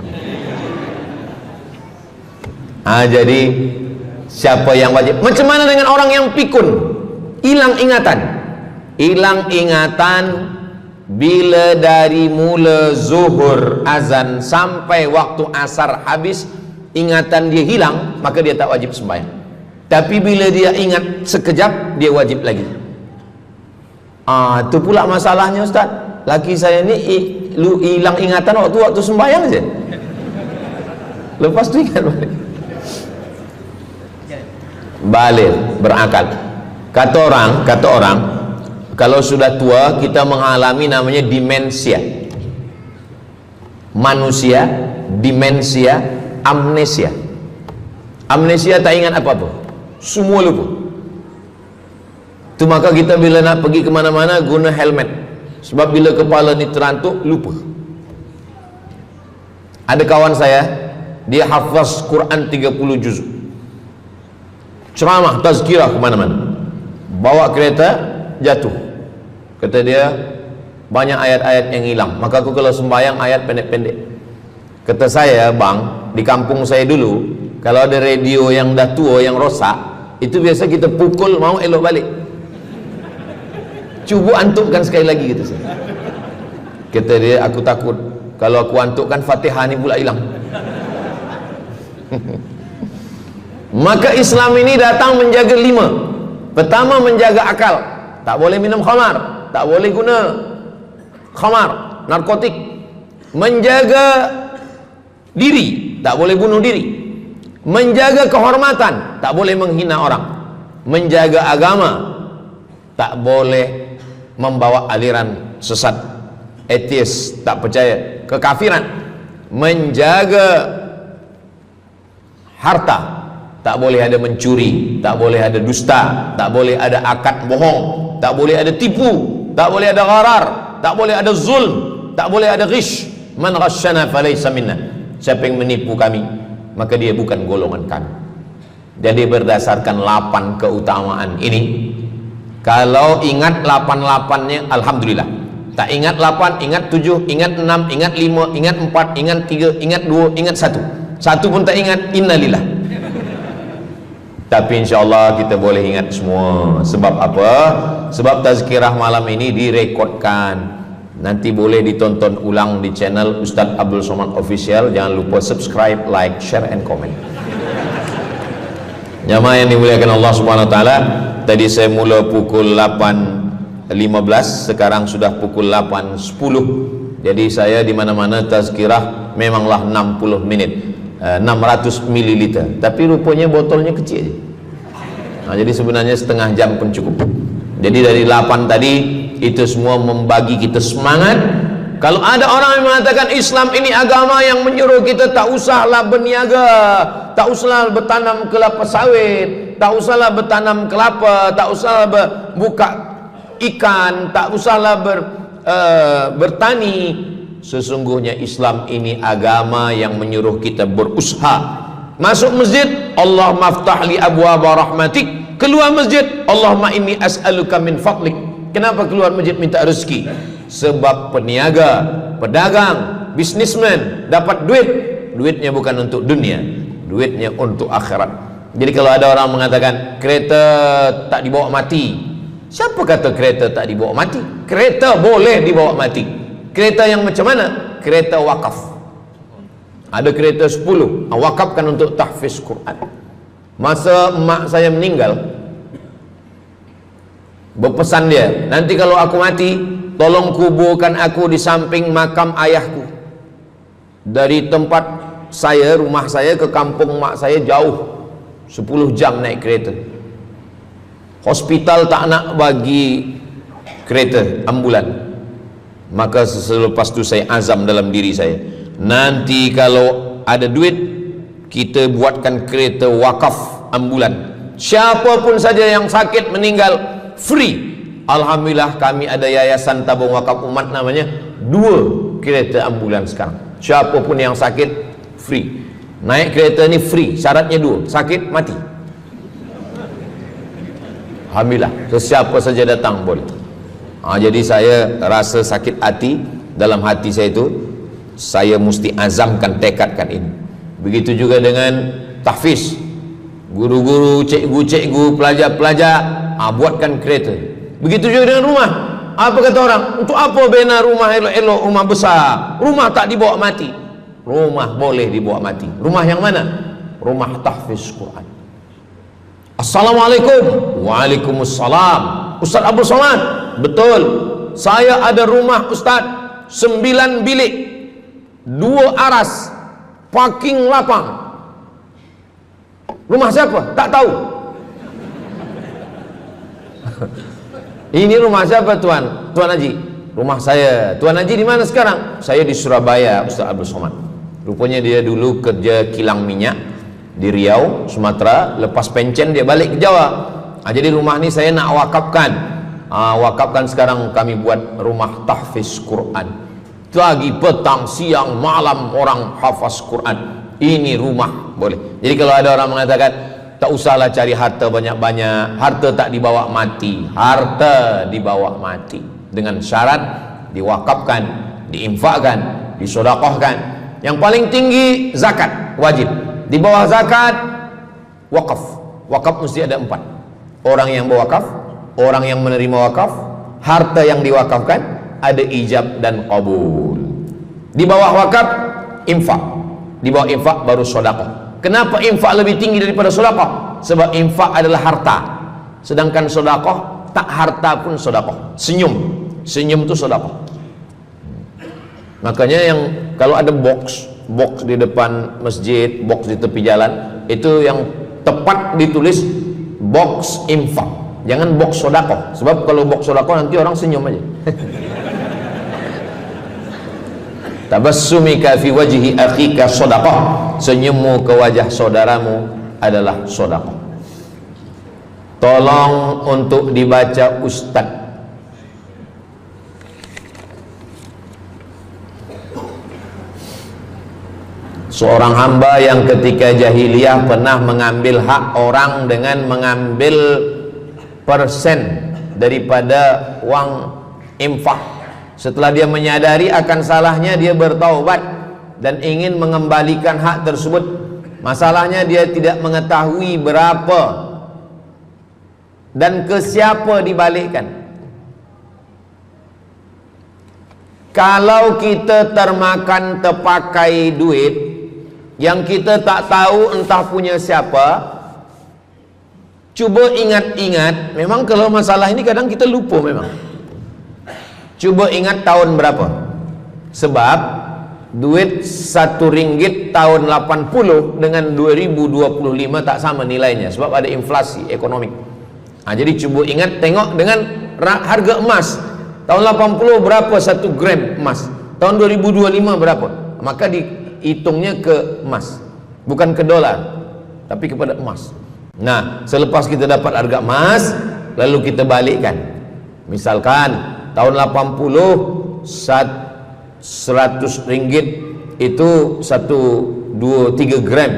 Jadi siapa yang wajib? Macam mana dengan orang yang pikun, hilang ingatan? Hilang ingatan bila dari mula zuhur azan sampai waktu asar habis, ingatan dia hilang, maka dia tak wajib sembahyang. Tapi bila dia ingat sekejap, dia wajib lagi. Itu pula masalahnya Ustaz. Laki saya ni hilang ingatan waktu sembahyang je, lepas tu ingat balik berakal. Kata orang kalau sudah tua kita mengalami namanya demensia. Manusia demensia, amnesia. Amnesia tak ingat apa-apa, semua lupa. Itu maka kita bila nak pergi ke mana-mana guna helmet, sebab bila kepala ni terantuk lupa. Ada kawan saya, dia hafaz Quran 30 juz, ceramah tazkirah ke mana-mana, bawa kereta jatuh. Kata dia banyak ayat-ayat yang hilang, maka aku kalau sembahyang ayat pendek-pendek. Kata saya, bang, di kampung saya dulu kalau ada radio yang dah tua yang rosak, itu biasa kita pukul mau elok balik. Cuba antukkan sekali lagi, kata saya. Kata dia, aku takut kalau aku antukkan Fatihah ni pula hilang. Maka Islam ini datang menjaga 5. Pertama, menjaga akal. Tak boleh minum khamar, tak boleh guna khamar, narkotik. Menjaga diri, tak boleh bunuh diri. Menjaga kehormatan, tak boleh menghina orang. Menjaga agama, tak boleh membawa aliran sesat, ateis, tak percaya, kekafiran. Menjaga harta, tak boleh ada mencuri, tak boleh ada dusta, tak boleh ada akad bohong, tak boleh ada tipu, tak boleh ada gharar, tak boleh ada zulm, tak boleh ada ghish. Man ghasyana falaysa minna, siapa yang menipu kami maka dia bukan golongan kami. Jadi berdasarkan 8 keutamaan ini, kalau ingat 8-8-nya alhamdulillah. Tak ingat 8, ingat 7, ingat 6, ingat 5, ingat 4, ingat 3, ingat 2, ingat 1. Satu pun tak ingat, innalillah. Tapi insyaAllah kita boleh ingat semua. Sebab apa? Sebab tazkirah malam ini direkodkan, nanti boleh ditonton ulang di channel Ustaz Abdul Somad Official. Jangan lupa subscribe, like, share and comment. Jamaah yang dimuliakan Allah Subhanahu Wa Taala, tadi saya mula pukul 8.15, sekarang sudah pukul 8.10. Jadi saya di mana-mana tazkirah memanglah 60 menit, 600 ml, tapi rupanya botolnya kecil. Jadi sebenarnya setengah jam pun cukup. Jadi dari 8 tadi itu semua membagi kita semangat. Kalau ada orang yang mengatakan Islam ini agama yang menyuruh kita tak usahlah berniaga, tak usahlah bertanam kelapa sawit, tak usahlah bertanam kelapa, tak usahlah buka ikan, tak usahlah bertani. Sesungguhnya Islam ini agama yang menyuruh kita berusaha. Masuk masjid, Allahumma aftah li abwaaba rahmatik. Keluar masjid, Allahumma inni as'aluka min fadlik. Kenapa keluar masjid minta rezeki? Sebab peniaga, pedagang, bisnismen dapat duit, duitnya bukan untuk dunia, duitnya untuk akhirat. Jadi kalau ada orang mengatakan kereta tak dibawa mati, siapa kata kereta tak dibawa mati? Kereta boleh dibawa mati. Kereta yang macam mana? Kereta wakaf. Ada kereta 10 wakafkan untuk tahfiz Quran. Masa emak saya meninggal, berpesan dia, nanti kalau aku mati, tolong kuburkan aku di samping makam ayahku. Dari tempat saya, rumah saya ke kampung mak saya jauh, 10 jam naik kereta. Hospital tak nak bagi kereta ambulan. Maka selepas itu saya azam dalam diri saya, nanti kalau ada duit, kita buatkan kereta wakaf ambulan. Siapapun saja yang sakit meninggal, free. Alhamdulillah kami ada yayasan tabung wakaf umat namanya, 2 kereta ambulans sekarang. Siapapun yang sakit free. Naik kereta ni free, syaratnya 2, sakit mati. Alhamdulillah, sesiapa saja datang boleh. Jadi saya rasa sakit hati, dalam hati saya itu saya mesti azamkan, tekadkan ini. Begitu juga dengan tahfiz, guru-guru, cikgu-cikgu, pelajar-pelajar, buatkan kereta. Begitu juga dengan rumah. Apa kata orang? Untuk apa bina rumah elok-elok, rumah besar? Rumah tak dibawa mati. Rumah boleh dibawa mati. Rumah yang mana? Rumah tahfiz Quran. Assalamualaikum. Waalaikumsalam. Ustaz Abdul Somad. Betul. Saya ada rumah Ustaz, 9 bilik, 2 aras, parking lapang. Rumah siapa? Tak tahu. Ini rumah siapa Tuan? Tuan Haji. Rumah saya. Tuan Haji di mana sekarang? Saya di Surabaya, Ustaz Abdul Somad. Rupanya dia dulu kerja kilang minyak di Riau, Sumatera. Lepas pencen dia balik ke Jawa. Jadi rumah ni saya nak wakafkan. Wakafkan sekarang kami buat rumah tahfiz Quran. Pagi, petang, siang, malam orang hafaz Quran. Ini rumah boleh. Jadi kalau ada orang mengatakan tak usahlah cari harta banyak-banyak, harta tak dibawa mati. Harta dibawa mati dengan syarat diwakafkan, diinfakkan, disedekahkan. Yang paling tinggi zakat wajib. Di bawah zakat wakaf. Wakaf mesti ada 4. Orang yang berwakaf, orang yang menerima wakaf, harta yang diwakafkan, ada ijab dan qabul. Di bawah wakaf infak. Di bawah infak baru sedekah. Kenapa infak lebih tinggi daripada sedekah? Sebab infak adalah harta, sedangkan sedekah tak harta pun sedekah. Senyum itu sedekah. Makanya yang kalau ada box di depan masjid, box di tepi jalan, itu yang tepat ditulis box infak, jangan box sedekah. Sebab kalau box sedekah nanti orang senyum aja. Tabassumika fi wajhi akhika sedekah. Senyummu ke wajah saudaramu adalah sedekah. Tolong untuk dibaca Ustaz. Seorang hamba yang ketika jahiliyah pernah mengambil hak orang dengan mengambil persen daripada uang infak. Setelah dia menyadari akan salahnya, dia bertaubat dan ingin mengembalikan hak tersebut. Masalahnya dia tidak mengetahui berapa dan ke siapa dibalikkan. Kalau kita termakan terpakai duit yang kita tak tahu entah punya siapa, cuba ingat-ingat. Memang kalau masalah ini kadang kita lupa memang. Coba ingat tahun berapa. Sebab duit RM1 tahun 80 dengan 2025 tak sama nilainya, sebab ada inflasi ekonomi. Jadi coba ingat, tengok dengan harga emas. Tahun 80 berapa 1 gram emas? Tahun 2025 berapa? Maka dihitungnya ke emas, bukan ke dolar, tapi kepada emas. Nah, selepas kita dapat harga emas, lalu kita balikkan. Misalkan tahun 80 100 ringgit itu 1, 2, 3 gram.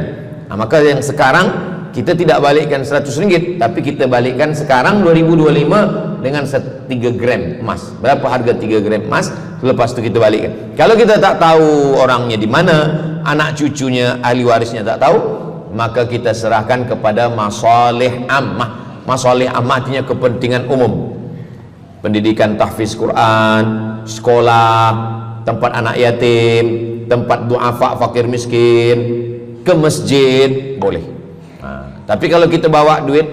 Maka yang sekarang kita tidak balikkan 100 ringgit, tapi kita balikkan sekarang 2025 dengan 3 gram emas. Berapa harga 3 gram emas? Lepas itu kita balikkan. Kalau kita tak tahu orangnya di mana, anak cucunya, ahli warisnya tak tahu, maka kita serahkan kepada masalih ammah. Masalih ammah artinya kepentingan umum. Pendidikan tahfiz Quran, sekolah, tempat anak yatim, tempat duafa fakir miskin, ke masjid boleh. Tapi kalau kita bawa duit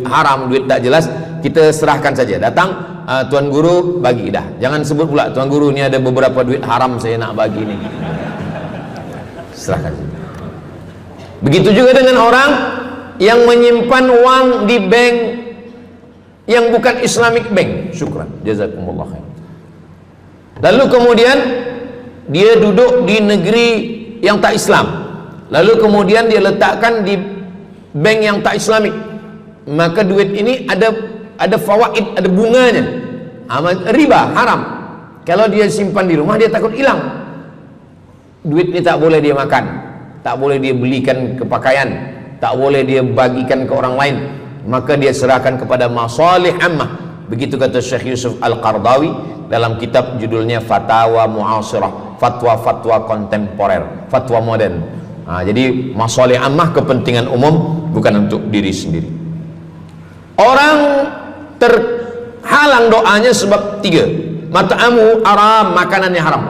haram, duit tak jelas, kita serahkan saja. Datang, tuan guru bagi dah. Jangan sebut pula, tuan guru ni ada beberapa duit haram saya nak bagi ni. Serahkan saja. Begitu juga dengan orang yang menyimpan uang di bank yang bukan Islamic bank. Syukran, jazakumullah khair. Lalu kemudian dia duduk di negeri yang tak Islam, lalu kemudian dia letakkan di bank yang tak Islamik. Maka duit ini ada ada fawaid, ada bunganya. Riba haram. Kalau dia simpan di rumah, dia takut hilang. Duit ini tak boleh dia makan, tak boleh dia belikan ke pakaian, tak boleh dia bagikan ke orang lain, maka dia serahkan kepada masalih ammah. Begitu kata Syekh Yusuf Al-Qardawi dalam kitab judulnya Fatawa Mu'asirah, fatwa-fatwa kontemporer, fatwa modern. Jadi masalih ammah, kepentingan umum, bukan untuk diri sendiri. Orang terhalang doanya sebab 3. Mat'amu haram, makanannya haram.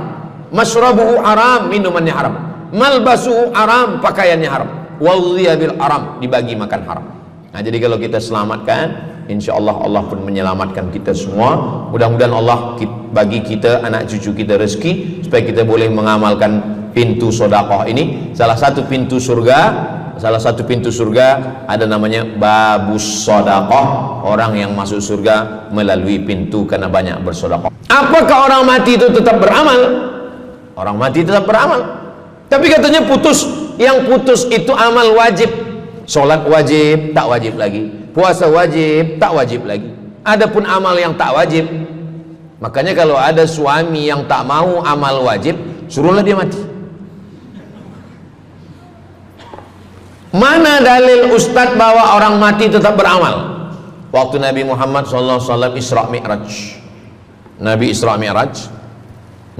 Masyrabuhu haram, minumannya haram. Malbasuhu haram, pakaiannya haram. Wadhiya bil haram, dibagi makan haram. Jadi kalau kita selamatkan, insyaallah Allah pun menyelamatkan kita semua. Mudah-mudahan Allah bagi kita, anak cucu kita rezeki, supaya kita boleh mengamalkan pintu sedekah ini. Salah satu pintu surga ada namanya babus sedekah. Orang yang masuk surga melalui pintu karena banyak bersedekah. Apakah orang mati itu tetap beramal? Orang mati tetap beramal, tapi katanya putus. Yang putus itu amal wajib. Sholat wajib, tak wajib lagi. Puasa wajib, tak wajib lagi. Adapun amal yang tak wajib, makanya kalau ada suami yang tak mau amal wajib, suruhlah dia mati. Mana dalil Ustadz bahwa orang mati tetap beramal? Waktu Nabi Muhammad SAW Isra Mi'raj, Nabi Isra Mi'raj,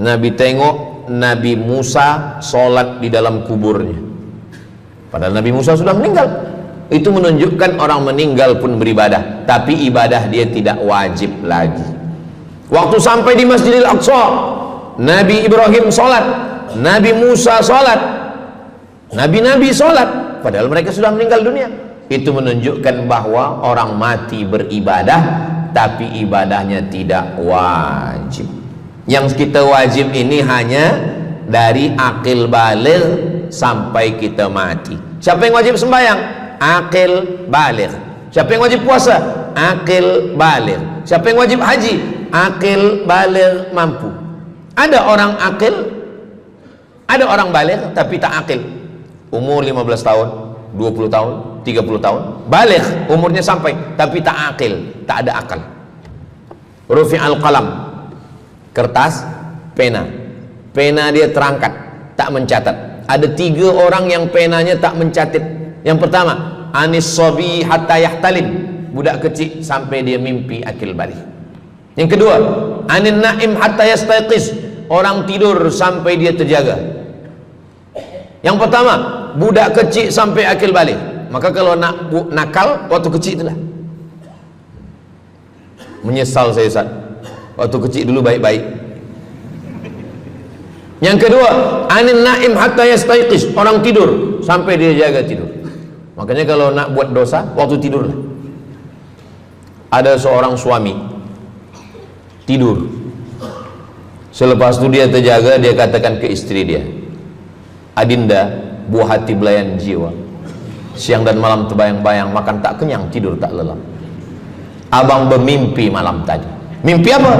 Nabi tengok Nabi Musa sholat di dalam kuburnya, padahal Nabi Musa sudah meninggal. Itu menunjukkan orang meninggal pun beribadah, tapi ibadah dia tidak wajib lagi. Waktu sampai di Masjidil Aqsa, Nabi Ibrahim sholat, Nabi Musa sholat, Nabi-Nabi sholat, padahal mereka sudah meninggal dunia. Itu menunjukkan bahwa orang mati beribadah, tapi ibadahnya tidak wajib. Yang kita wajib ini hanya dari akil baligh sampai kita mati. Siapa yang wajib sembahyang? Akil baligh. Siapa yang wajib puasa? Akil baligh. Siapa yang wajib haji? Akil baligh mampu. Ada orang akil, ada orang baligh tapi tak akil. Umur 15 tahun, 20 tahun, 30 tahun, baligh umurnya sampai tapi tak akil, tak ada akal. Rufi'al qalam, kertas, pena dia terangkat, tak mencatat. Ada 3 orang yang penanya tak mencatat. Yang pertama, anis sobi hatta yahtalim, budak kecil sampai dia mimpi akil balik. Yang kedua, anin naim hatta yastayqiz, orang tidur sampai dia terjaga. Yang pertama, budak kecil sampai akil balik. Maka kalau nak nakal waktu kecil itulah. Menyesal saya Ustaz, waktu kecil dulu baik-baik. Yang kedua, anin naim hatta yastayqiz, orang tidur sampai dia jaga tidur. Makanya kalau nak buat dosa waktu tidur. Ada seorang suami tidur, selepas itu dia terjaga, dia katakan ke istri dia, Adinda, buah hati belayan jiwa, siang dan malam terbayang-bayang, makan tak kenyang, tidur tak lelap. Abang bermimpi malam tadi. Mimpi apa?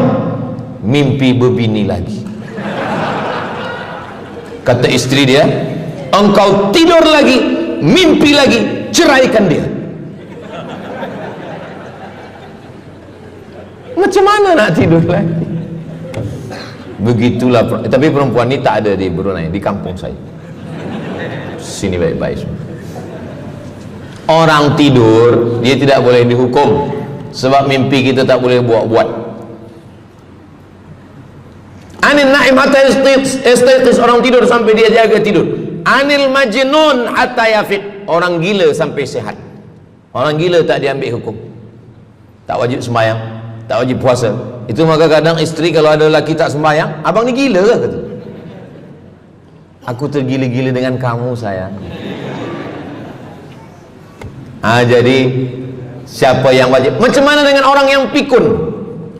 Mimpi berbini lagi. Kata istri dia, engkau tidur lagi, mimpi lagi, ceraikan dia. Macam mana nak tidur lagi? Begitulah. Tapi perempuan ini tak ada di Brunei, di kampung saya. Sini baik-baik. Orang tidur, dia tidak boleh dihukum, sebab mimpi kita tak boleh buat-buat. Anil naim hatta yastayqiz, orang tidur sampai dia jaga tidur. Anil majnun hatta yafiq, orang gila sampai sehat. Orang gila tak diambil hukum, tak wajib sembahyang, tak wajib puasa. Itu maka kadang isteri kalau ada lelaki tak sembahyang, abang ni gila ke? Kata, aku tergila-gila dengan kamu sayang. Jadi siapa yang wajib? Macam mana dengan orang yang pikun,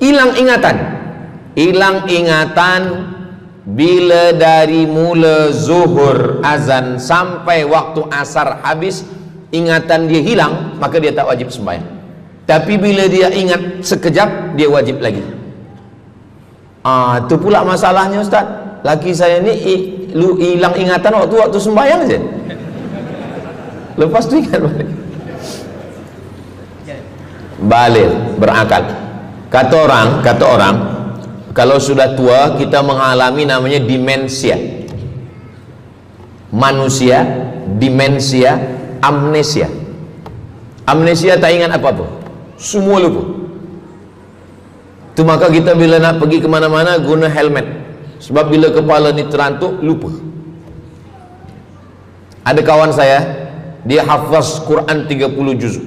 hilang ingatan? Hilang ingatan bila dari mula zuhur azan sampai waktu asar habis, ingatan dia hilang, maka dia tak wajib sembahyang. Tapi bila dia ingat sekejap, dia wajib lagi. Itu pula masalahnya Ustaz. Laki saya ni hilang ingatan waktu sembahyang je. Lepas tu ingat balik. baligh, berakal. Kata orang, kalau sudah tua kita mengalami namanya demensia. Manusia, demensia, amnesia. Amnesia tak ingat apa-apa, semua lupa. Itu maka kita bila nak pergi kemana-mana guna helmet, sebab bila kepala ni terantuk lupa. Ada kawan saya, dia hafaz Quran 30 juz,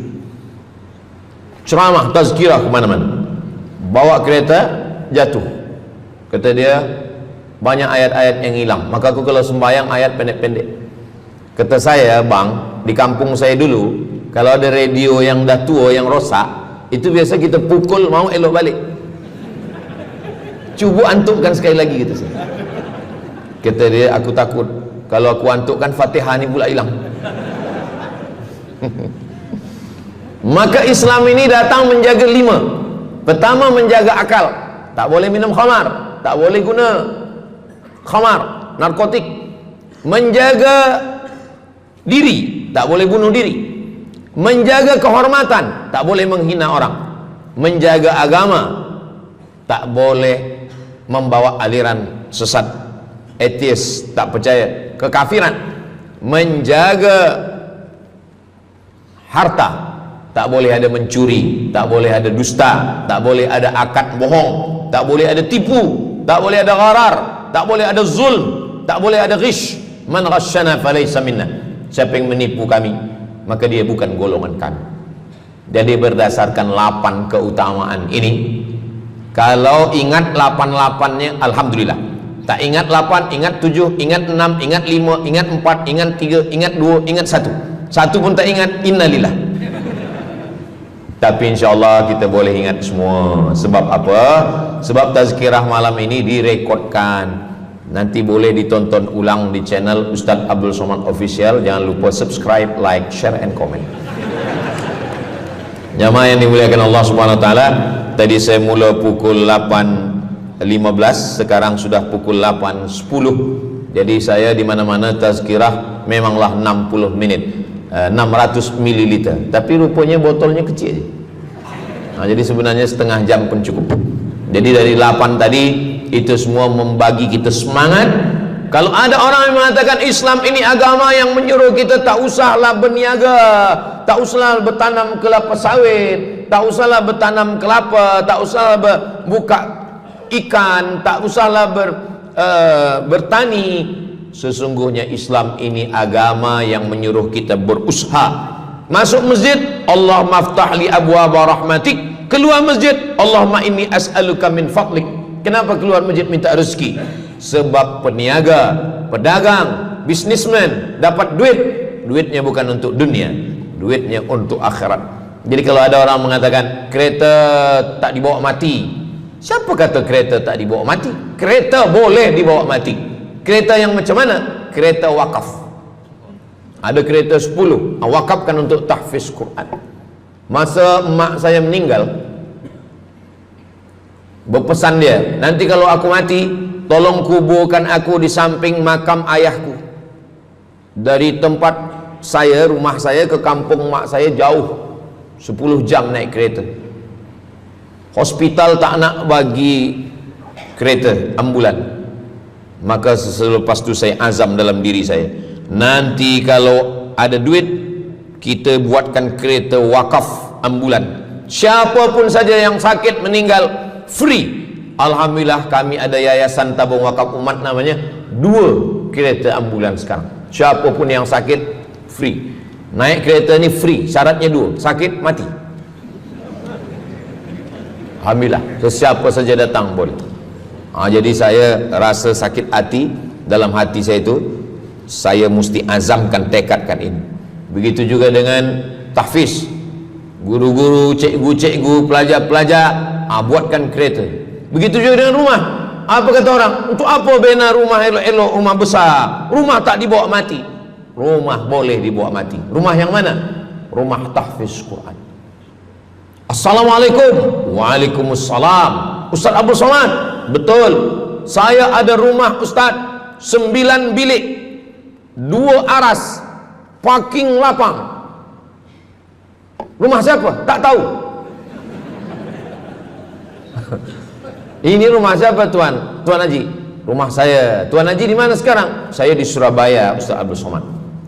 ceramah tazkirah kemana-mana, bawa kereta jatuh. Kata dia banyak ayat-ayat yang hilang, maka aku kalau sembahyang ayat pendek-pendek. Kata saya, bang, di kampung saya dulu kalau ada radio yang dah tua yang rosak, itu biasa kita pukul mau elok balik. Cuba antukkan sekali lagi, kata saya. Kata dia, aku takut kalau aku antukkan Fatihah ni pula hilang. Maka Islam ini datang menjaga 5. Pertama, menjaga akal. Tak boleh minum khamar, tak boleh guna khamar, narkotik. Menjaga diri, tak boleh bunuh diri. Menjaga kehormatan, tak boleh menghina orang. Menjaga agama, tak boleh membawa aliran sesat, ateis, tak percaya, kekafiran. Menjaga harta, tak boleh ada mencuri, tak boleh ada dusta, tak boleh ada akad bohong, tak boleh ada tipu, tak boleh ada gharar, tak boleh ada zulm, tak boleh ada ghish. Man ghasyana falaysa minna. Siapa yang menipu kami, maka dia bukan golongan kami. Jadi berdasarkan 8 keutamaan ini, kalau ingat 8-8-nya alhamdulillah. Tak ingat 8, ingat 7, ingat 6, ingat 5, ingat 4, ingat 3, ingat 2, ingat 1. Satu pun tak ingat, innalillah. Tapi insyaAllah kita boleh ingat semua. Sebab apa? Sebab tazkirah malam ini direkodkan. Nanti boleh ditonton ulang di channel Ustaz Abdul Somad Official. Jangan lupa subscribe, like, share, and comment. Jamaah yang dimuliakan Allah Subhanahu Wa Taala, tadi saya mula pukul 8.15, sekarang sudah pukul 8.10. Jadi saya di mana-mana tazkirah memanglah 60 menit, 600 ml. Tapi rupanya botolnya kecil. Jadi sebenarnya setengah jam pun cukup. Jadi dari 8 tadi itu semua membagi kita semangat. Kalau ada orang yang mengatakan Islam ini agama yang menyuruh kita tak usahlah berniaga, tak usahlah bertanam kelapa sawit, tak usahlah bertanam kelapa, tak usahlah buka ikan, tak usahlah bertani. Sesungguhnya Islam ini agama yang menyuruh kita berusaha. Masuk masjid, Allah maftah li abwaba rahmatik. Keluar masjid, Allahumma inni as'aluka min fadlik. Kenapa keluar masjid minta rezeki? Sebab peniaga, pedagang, bisnismen dapat duit, duitnya bukan untuk dunia, duitnya untuk akhirat. Jadi kalau ada orang mengatakan kereta tak dibawa mati, siapa kata kereta tak dibawa mati? Kereta boleh dibawa mati. Kereta yang macam mana? Kereta wakaf. Ada kereta 10, wakafkan untuk tahfiz Quran. Masa mak saya meninggal, berpesan dia, nanti kalau aku mati, tolong kuburkan aku di samping makam ayahku. Dari tempat saya, rumah saya ke kampung mak saya jauh, 10 jam naik kereta. Hospital tak nak bagi kereta ambulan. Maka selepas itu saya azam dalam diri saya, nanti kalau ada duit, kita buatkan kereta wakaf ambulan. Siapapun saja yang sakit meninggal, free. Alhamdulillah kami ada yayasan tabung wakaf umat namanya, 2 kereta ambulan sekarang. Siapapun yang sakit free. Naik kereta ni free, syaratnya 2, sakit mati. Alhamdulillah, sesiapa saja datang boleh. Jadi saya rasa sakit hati dalam hati saya itu, saya mesti azamkan, tekadkan ini. Begitu juga dengan tahfiz, guru-guru, cikgu-cikgu, pelajar-pelajar, buatkan kereta. Begitu juga dengan rumah. Apa kata orang? Untuk apa bina rumah elok-elok, rumah besar? Rumah tak dibawa mati. Rumah boleh dibawa mati. Rumah yang mana? Rumah tahfiz Quran. Assalamualaikum. Waalaikumsalam. Ustaz Abdul Somad, betul, saya ada rumah Ustaz, 9 bilik, 2 aras, parking lapang. Rumah siapa? Tak tahu. Ini rumah siapa Tuan? Tuan Haji. Rumah saya. Tuan Haji di mana sekarang? Saya di Surabaya, Ustaz Abdul Somad.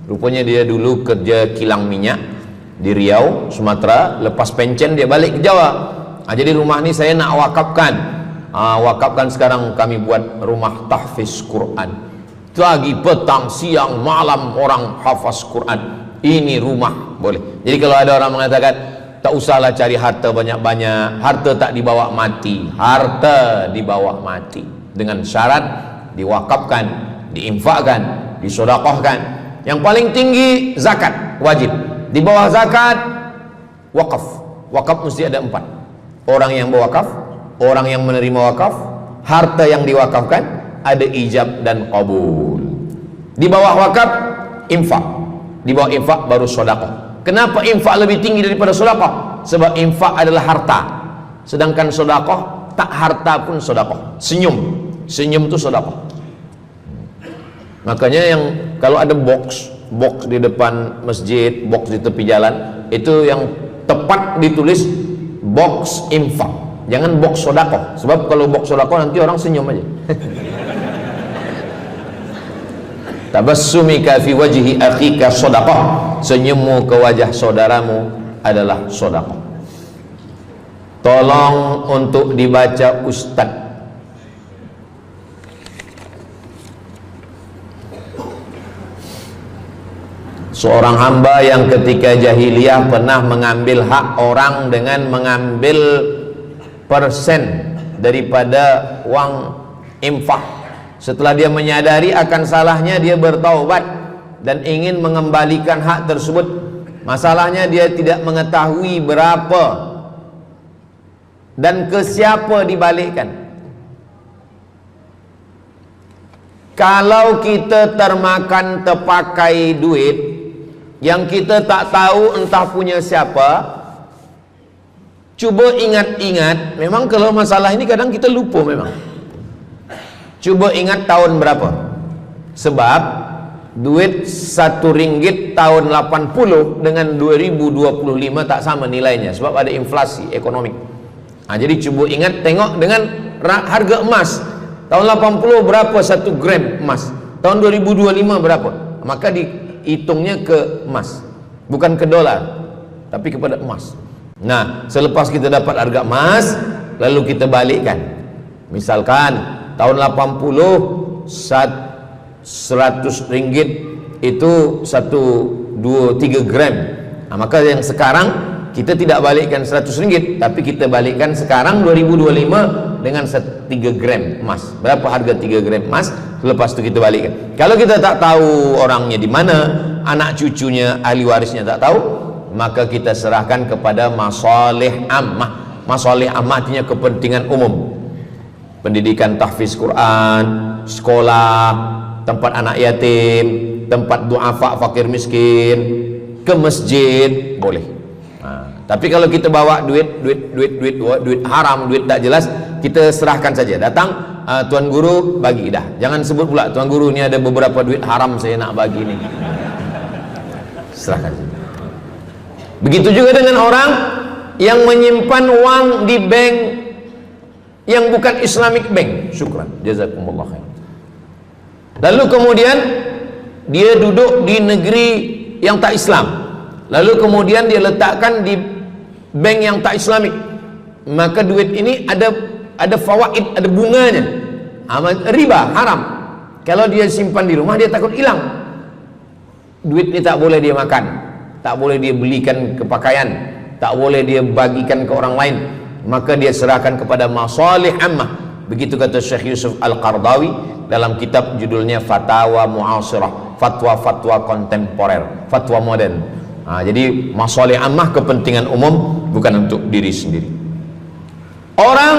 Rupanya dia dulu kerja kilang minyak di Riau, Sumatera. Lepas pencen dia balik ke Jawa. Jadi rumah ini saya nak wakafkan. Wakafkan sekarang kami buat rumah tahfiz Quran. Pagi, petang, siang, malam orang hafaz Quran. Ini rumah boleh. Jadi kalau ada orang mengatakan tak usahlah cari harta banyak-banyak, harta tak dibawa mati. Harta dibawa mati dengan syarat diwakafkan, diinfakkan, disedekahkan. Yang paling tinggi zakat wajib. Di bawah zakat wakaf. Wakaf mesti ada 4. Orang yang berwakaf, orang yang menerima wakaf, harta yang diwakafkan, ada ijab dan qabul. Di bawah wakaf infak. Di bawah infak baru sedekah. Kenapa infak lebih tinggi daripada sedekah? Sebab infak adalah harta, sedangkan sedekah tak harta pun sedekah. Senyum itu sedekah. Makanya yang kalau ada box di depan masjid, box di tepi jalan, itu yang tepat ditulis box infak, jangan box sedekah. Sebab kalau box sedekah nanti orang senyum aja. Tabassumika fi wajhi akhika sedekah. Senyummu ke wajah saudaramu adalah sedekah. Tolong untuk dibaca Ustaz. Seorang hamba yang ketika jahiliyah pernah mengambil hak orang dengan mengambil persen daripada uang infak. Setelah dia menyadari akan salahnya, dia bertaubat dan ingin mengembalikan hak tersebut. Masalahnya dia tidak mengetahui berapa dan ke siapa dibalikkan. Kalau kita termakan terpakai duit yang kita tak tahu entah punya siapa, cuba ingat-ingat. Memang kalau masalah ini kadang kita lupa memang. Coba ingat tahun berapa. Sebab duit RM1 tahun 80 dengan 2025 tak sama nilainya, sebab ada inflasi ekonomi. Jadi coba ingat, tengok dengan harga emas. Tahun 80 berapa 1 gram emas, tahun 2025 berapa. Maka dihitungnya ke emas, bukan ke dolar, tapi kepada emas. Nah, selepas kita dapat harga emas, lalu kita balikkan. Misalkan tahun 80 100 ringgit itu 3 gram. Maka yang sekarang kita tidak balikkan 100 ringgit, tapi kita balikkan sekarang 2025 dengan 3 gram emas. Berapa harga 3 gram emas? Lepas itu kita balikkan. Kalau kita tak tahu orangnya di mana, anak cucunya, ahli warisnya tak tahu, maka kita serahkan kepada masalih ammah. Masalih ammah artinya kepentingan umum. Pendidikan tahfiz Quran, sekolah, tempat anak yatim, tempat duafa fakir miskin, ke masjid boleh. Tapi kalau kita bawa duit haram, duit tak jelas, kita serahkan saja. Datang, tuan guru bagi dah. Jangan sebut pula tuan guru ni ada beberapa duit haram saya nak bagi ni. Serahkan saja. Begitu juga dengan orang yang menyimpan uang di bank yang bukan Islamic bank. Syukran, jazakumullah khair. Lalu kemudian dia duduk di negeri yang tak Islam, lalu kemudian dia letakkan di bank yang tak Islamik. Maka duit ini ada fawaid, ada bunganya. Riba, haram. Kalau dia simpan di rumah, dia takut hilang. Duit ini tak boleh dia makan, tak boleh dia belikan ke pakaian, tak boleh dia bagikan ke orang lain. Maka dia serahkan kepada masalih ammah. Begitu kata Syekh Yusuf Al-Qardawi dalam kitab judulnya Fatawa Mu'asirah, fatwa-fatwa kontemporer, fatwa modern. Jadi masalih ammah, kepentingan umum, bukan untuk diri sendiri. Orang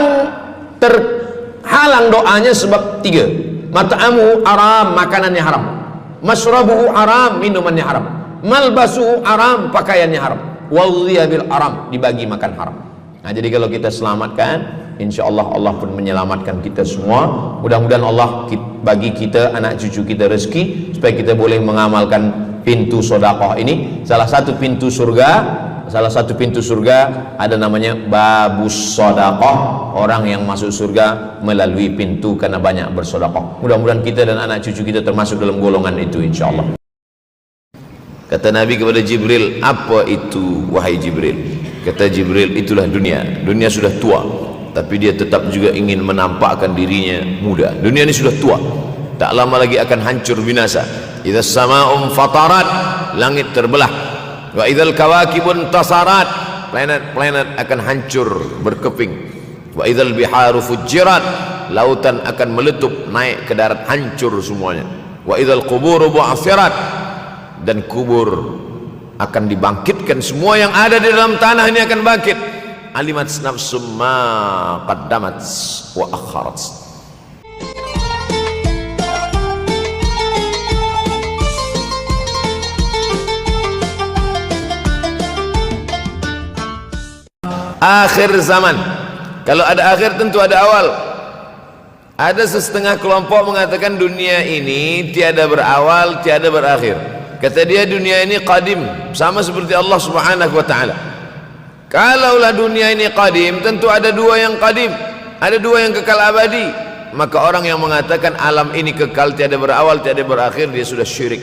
terhalang doanya sebab 3. Mat'amuhu haram, makanannya haram. Masyrabuhu haram, minumannya haram. Malbasuhu haram, pakaiannya haram. Wadhiya bil haram, dibagi makan haram. Jadi kalau kita selamatkan, insyaallah Allah pun menyelamatkan kita semua. Mudah-mudahan Allah bagi kita, anak cucu kita rezeki, supaya kita boleh mengamalkan pintu sedekah ini. Salah satu pintu surga salah satu pintu surga ada namanya babus sedekah, orang yang masuk surga melalui pintu karena banyak bersedekah. Mudah-mudahan kita dan anak cucu kita termasuk dalam golongan itu insyaallah. Kata Nabi kepada Jibril, apa itu wahai Jibril? Kata Jibril, itulah dunia. Dunia sudah tua, tapi dia tetap juga ingin menampakkan dirinya muda. Dunia ini sudah tua, tak lama lagi akan hancur binasa. Idza sama'um fatarat, langit terbelah. Wa idzal kawakibun tasarat, planet-planet akan hancur berkeping. Wa idzal biharu fujirat, lautan akan meletup naik ke darat, hancur semuanya. Wa idzal quburu bu'athirat, dan kubur akan dibangkitkan, semua yang ada di dalam tanah ini akan bangkit. Alimat nafsum ma qaddamat wa akharat. Akhir zaman. Kalau ada akhir tentu ada awal. Ada setengah kelompok mengatakan dunia ini tiada berawal, tiada berakhir. Kata dia, dunia ini qadim, sama seperti Allah Subhanahu wa ta'ala. Kalaulah dunia ini qadim, tentu ada dua yang qadim, ada dua yang kekal abadi. Maka orang yang mengatakan alam ini kekal, tiada berawal, tiada berakhir, dia sudah syirik.